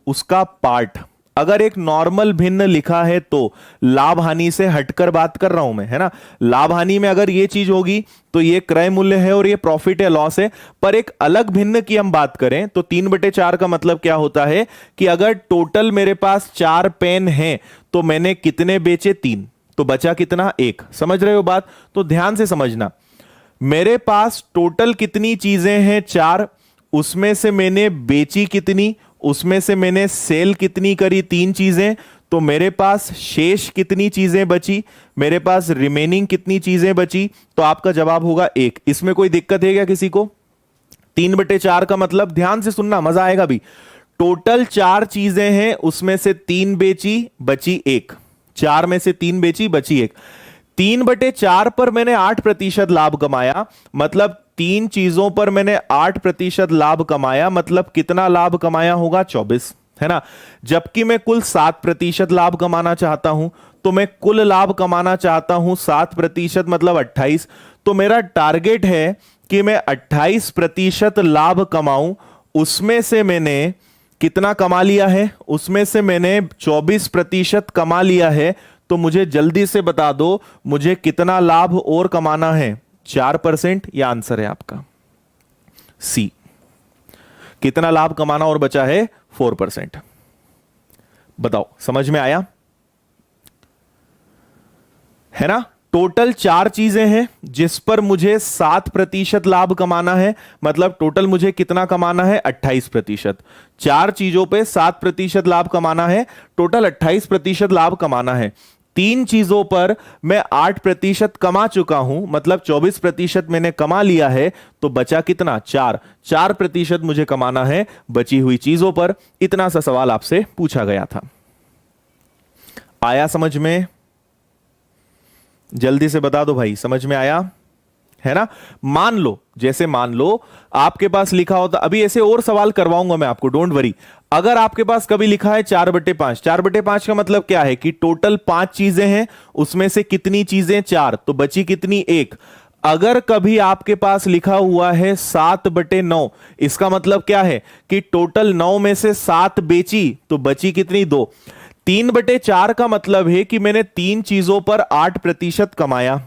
उसका पार्ट, अगर एक नॉर्मल भिन्न लिखा है तो लाभ हानि से हटकर बात कर रहा हूं मैं, है ना। लाभ हानि में अगर ये चीज होगी तो ये क्रय मूल्य है और ये प्रॉफिट या लॉस है। पर एक अलग भिन्न की हम बात करें तो 3/4 का मतलब क्या होता है कि अगर टोटल मेरे पास 4 पेन हैं तो मैंने कितने बेचे? 3, तो बचा कितना? 1। समझ रहे हो बात? तो ध्यान से समझना, मेरे पास टोटल कितनी चीजें हैं? 4, उसमें से मैंने बेची कितनी, उसमें से मैंने सेल कितनी करी? 3 चीजें। तो मेरे पास शेष कितनी चीजें बची, मेरे पास रिमेनिंग कितनी चीजें बची? तो आपका जवाब होगा 1। इसमें कोई दिक्कत है क्या किसी को? 3/4 का मतलब, ध्यान से सुनना, मजा आएगा भी, टोटल 4 चीजें हैं, उसमें से 3 बेची, बची 1। 4 में से 3 बेची, बची 1। 3/4 पर मैंने 8% लाभ कमाया, मतलब 3 चीजों पर मैंने 8% लाभ कमाया, मतलब कितना लाभ कमाया होगा? 24, है ना। जबकि मैं कुल 7% लाभ कमाना चाहता हूं, तो मैं कुल लाभ कमाना चाहता हूं 7% मतलब 28। तो मेरा टारगेट है कि मैं 28% लाभ कमाऊं। उसमें से मैंने कितना कमा लिया है? उसमें से मैंने 24% कमा लिया है। तो मुझे जल्दी से बता दो, मुझे कितना लाभ और कमाना है? 4%। यह आंसर है आपका सी। कितना लाभ कमाना और बचा है? 4%। बताओ, समझ में आया? है ना। टोटल 4 चीजें हैं जिस पर मुझे 7% लाभ कमाना है, मतलब टोटल मुझे कितना कमाना है? 28%। 4 चीजों पे 7% लाभ कमाना है, टोटल 28% लाभ कमाना है। 3 चीजों पर मैं 8% कमा चुका हूं, मतलब 24% मैंने कमा लिया है। तो बचा कितना? 4% मुझे कमाना है बची हुई चीजों पर। इतना सा सवाल आपसे पूछा गया था। आया समझ में? जल्दी से बता दो भाई, समझ में आया? है ना। मान लो, जैसे मान लो आपके पास लिखा होता, अभी ऐसे और सवाल करवाऊंगा मैं आपको, डोंट वरी। अगर आपके पास कभी लिखा है 4/5, 4/5 का मतलब क्या है कि टोटल 5 चीजें हैं, उसमें से कितनी चीजें? 4, तो बची कितनी? 1। अगर कभी आपके पास लिखा हुआ है 7/9, इसका मतलब क्या है कि टोटल 9 में से 7 बेची, तो बची कितनी? 2। 3/4 का मतलब है कि मैंने 3 चीजों पर 8% कमाया।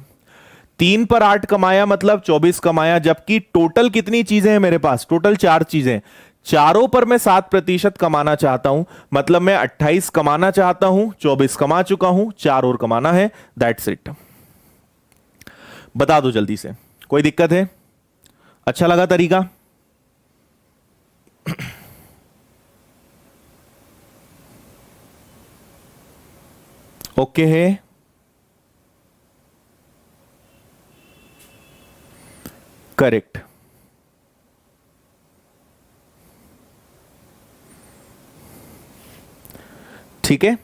3 पर 8 कमाया मतलब 24 कमाया, जबकि टोटल कितनी चीजें हैं मेरे पास? टोटल 4 चीजें, चारों पर मैं 7% कमाना चाहता हूं, मतलब मैं 28 कमाना चाहता हूं, 24 कमा चुका हूं, 4 और कमाना है। That's it. बता दो जल्दी से, कोई दिक्कत है? अच्छा लगा तरीका? ओके है, करेक्ट। ठीक है,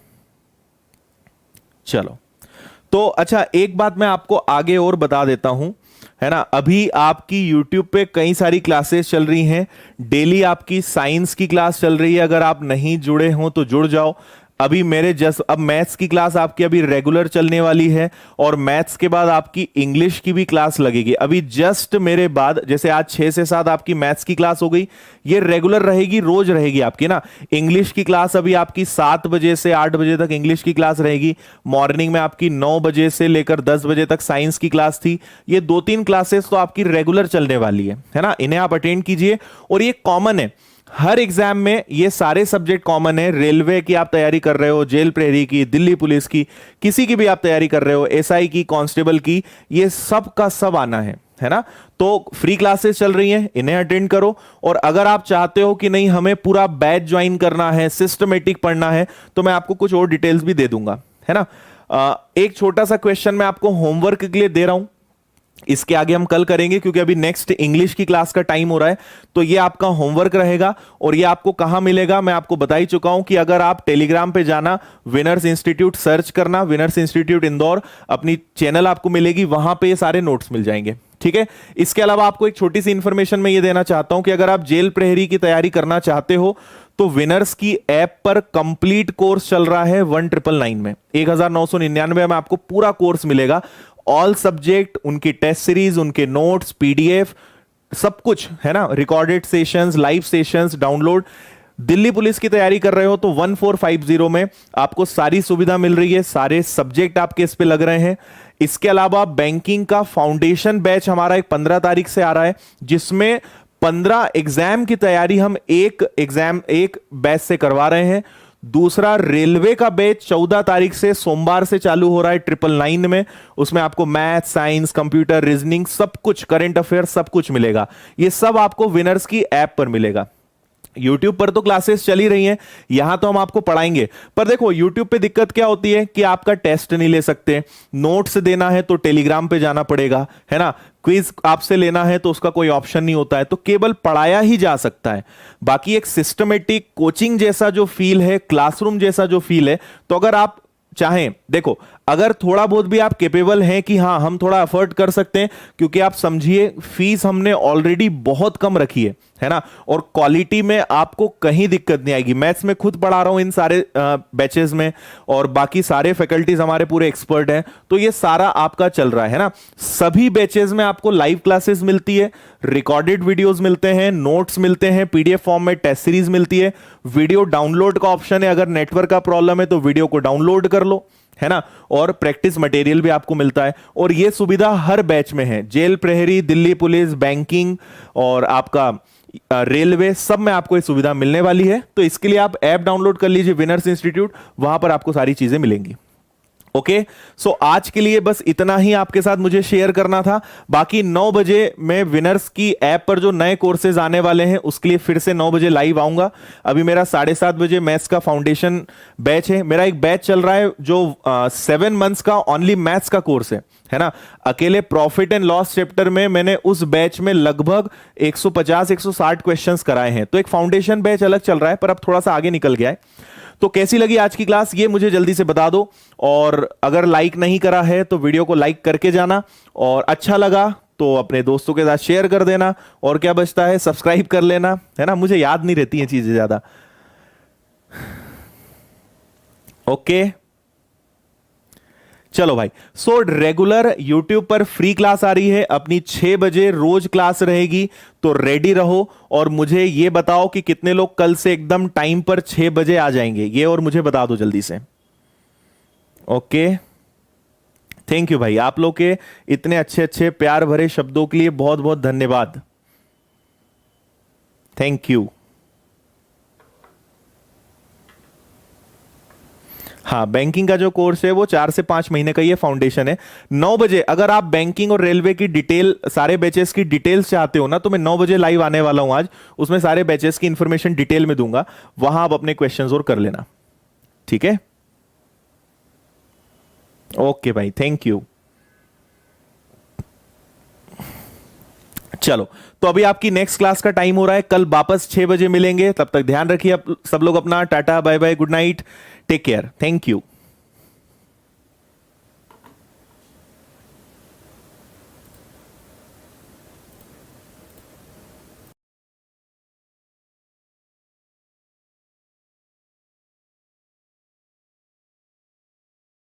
चलो। तो अच्छा, एक बात मैं आपको आगे और बता देता हूं, है ना। अभी आपकी YouTube पे कई सारी क्लासेस चल रही हैं। डेली आपकी साइंस की क्लास चल रही है, अगर आप नहीं जुड़े हो तो जुड़ जाओ। अभी मेरे जस्ट अब मैथ्स की क्लास आपकी अभी रेगुलर चलने वाली है, और मैथ्स के बाद आपकी इंग्लिश की भी क्लास लगेगी। अभी जस्ट मेरे बाद, जैसे आज 6 से 7 आपकी मैथ्स की क्लास हो गई, ये रेगुलर रहेगी, रोज रहेगी आपकी ना। इंग्लिश की क्लास अभी आपकी 7 बजे से 8 बजे तक इंग्लिश की क्लास रहेगी। मॉर्निंग में आपकी 9 बजे से लेकर 10 बजे तक साइंस की क्लास थी। ये 2-3 क्लासेस तो आपकी रेगुलर चलने वाली है ना। इन्हें आप अटेंड कीजिए, और ये कॉमन है हर एग्जाम में, ये सारे सब्जेक्ट कॉमन है। रेलवे की आप तैयारी कर रहे हो, जेल प्रहरी की, दिल्ली पुलिस की, किसी की भी आप तैयारी कर रहे हो, एसआई की, कांस्टेबल की, ये सब का सब आना है ना। तो फ्री क्लासेस चल रही हैं, इन्हें अटेंड करो। और अगर आप चाहते हो कि नहीं हमें पूरा बैच ज्वाइन करना है, सिस्टमेटिक पढ़ना है, तो मैं आपको कुछ और डिटेल्स भी दे दूंगा, है ना। एक छोटा सा क्वेश्चन मैं आपको होमवर्क के लिए दे रहा हूं, इसके आगे हम कल करेंगे, क्योंकि अभी नेक्स्ट इंग्लिश की क्लास का टाइम हो रहा है। तो ये आपका होमवर्क रहेगा, और ये आपको कहां मिलेगा मैं आपको बता ही चुका हूं कि अगर आप टेलीग्राम पे जाना, विनर्स इंस्टीट्यूट सर्च करना, विनर्स इंस्टीट्यूट इंदौर, अपनी चैनल आपको मिलेगी, वहां पे ये सारे नोट्स मिल जाएंगे। ठीक है। इसके अलावा आपको एक छोटी सी इंफॉर्मेशन मैं ये देना चाहता हूं कि अगर आप जेल प्रहरी की तैयारी करना चाहते हो, तो विनर्स की ऐप पर कंप्लीट कोर्स चल रहा है 1999 में, 1999 में आपको पूरा कोर्स मिलेगा। ऑल सब्जेक्ट, उनकी टेस्ट सीरीज, उनके नोट्स, पीडीएफ, सब कुछ है ना। Recorded sessions, live sessions, download. Delhi police की तैयारी कर रहे हो तो 1450 में आपको सारी सुविधा मिल रही है, सारे सब्जेक्ट आपके इस पे लग रहे हैं। इसके अलावा बैंकिंग का फाउंडेशन बैच हमारा एक 15 तारीख से आ रहा है, जिसमें 15 एग्जाम की तैयारी हम एक बैच से करवा रहे हैं। दूसरा रेलवे का बैच 14 तारीख से सोमवार से चालू हो रहा है 999 में। उसमें आपको मैथ, साइंस, कंप्यूटर, रीजनिंग, सब कुछ, करंट अफेयर, सब कुछ मिलेगा। ये सब आपको विनर्स की ऐप पर मिलेगा। YouTube पर तो क्लासेस चल ही रही हैं, यहां तो हम आपको पढ़ाएंगे। पर देखो YouTube पे दिक्कत क्या होती है कि आपका टेस्ट नहीं ले सकते, नोट्स देना है तो टेलीग्राम पे जाना पड़ेगा, है ना। क्विज आपसे लेना है तो उसका कोई ऑप्शन नहीं होता है, तो केवल पढ़ाया ही जा सकता है। बाकी एक सिस्टमेटिक कोचिंग जैसा जो फील है, क्लासरूम जैसा जो फील है, तो अगर आप चाहें, देखो अगर थोड़ा बहुत भी आप कैपेबल हैं कि हाँ हम थोड़ा अफोर्ड कर सकते हैं, क्योंकि आप समझिए फीस हमने ऑलरेडी बहुत कम रखी है ना, और क्वालिटी में आपको कहीं दिक्कत नहीं आएगी। मैथ्स में खुद पढ़ा रहा हूं इन सारे बैचेस में, और बाकी सारे फैकल्टीज हमारे पूरे एक्सपर्ट हैं, तो ये सारा आपका चल रहा है ना। सभी बैचेस में आपको लाइव क्लासेस मिलती है, रिकॉर्डेड वीडियोस मिलते हैं, नोट्स मिलते हैं, पीडीएफ फॉर्म में टेस्ट सीरीज मिलती है, वीडियो डाउनलोड का ऑप्शन है, अगर नेटवर्क का प्रॉब्लम है तो वीडियो को डाउनलोड कर लो, है ना। और प्रैक्टिस मटेरियल भी आपको मिलता है, और ये सुविधा हर बैच में है। जेल प्रहरी, दिल्ली पुलिस, बैंकिंग और आपका रेलवे, सब में आपको ये सुविधा मिलने वाली है। तो इसके लिए आप ऐप डाउनलोड कर लीजिए विनर्स इंस्टीट्यूट, वहां पर आपको सारी चीजें मिलेंगी। ओके, सो आज के लिए बस इतना ही आपके साथ मुझे शेयर करना था। बाकी 9 बजे मैं विनर्स की ऐप पर जो नए कोर्सेज आने वाले हैं उसके लिए फिर से 9 बजे लाइव आऊंगा। अभी मेरा 7:30 बजे मैथ्स का फाउंडेशन बैच है। मेरा एक बैच चल रहा है जो 7 मंथ्स का ओनली मैथ्स का कोर्स है ना। अकेले प्रॉफिट एंड लॉस चैप्टर में मैंने उस बैच में लगभग 150-160 क्वेश्चंस कराए हैं। तो एक फाउंडेशन बैच अलग चल रहा है, पर अब थोड़ा सा आगे निकल गया है। तो कैसी लगी आज की क्लास ये मुझे जल्दी से बता दो, और अगर लाइक नहीं करा है तो वीडियो को लाइक करके जाना, और अच्छा लगा तो अपने दोस्तों के साथ शेयर कर देना, और क्या बचता है सब्सक्राइब कर लेना, है ना। मुझे याद नहीं रहती हैं चीजें ज्यादा। ओके चलो भाई, सो रेगुलर YouTube पर फ्री क्लास आ रही है अपनी 6 बजे रोज क्लास रहेगी, तो रेडी रहो। और मुझे ये बताओ कि कितने लोग कल से एकदम टाइम पर 6 बजे आ जाएंगे, ये और मुझे बता दो जल्दी से। ओके, थैंक यू भाई, आप लोग के इतने अच्छे अच्छे प्यार भरे शब्दों के लिए बहुत बहुत धन्यवाद। Thank you. हाँ, बैंकिंग का जो कोर्स है वो 4 से 5 महीने का ये फाउंडेशन है। 9 बजे अगर आप बैंकिंग और रेलवे की डिटेल, सारे बैचेस की डिटेल्स चाहते हो ना, तो मैं 9 बजे लाइव आने वाला हूं आज, उसमें सारे बैचेस की इंफॉर्मेशन डिटेल में दूंगा, वहां आप अपने क्वेश्चंस और कर लेना, ठीक है। ओके भाई, थैंक यू। चलो, तो अभी आपकी नेक्स्ट क्लास का टाइम हो रहा है, कल वापस 6 बजे मिलेंगे, तब तक ध्यान रखिए सब लोग अपना। Tata, bye bye, good night, take care, thank you.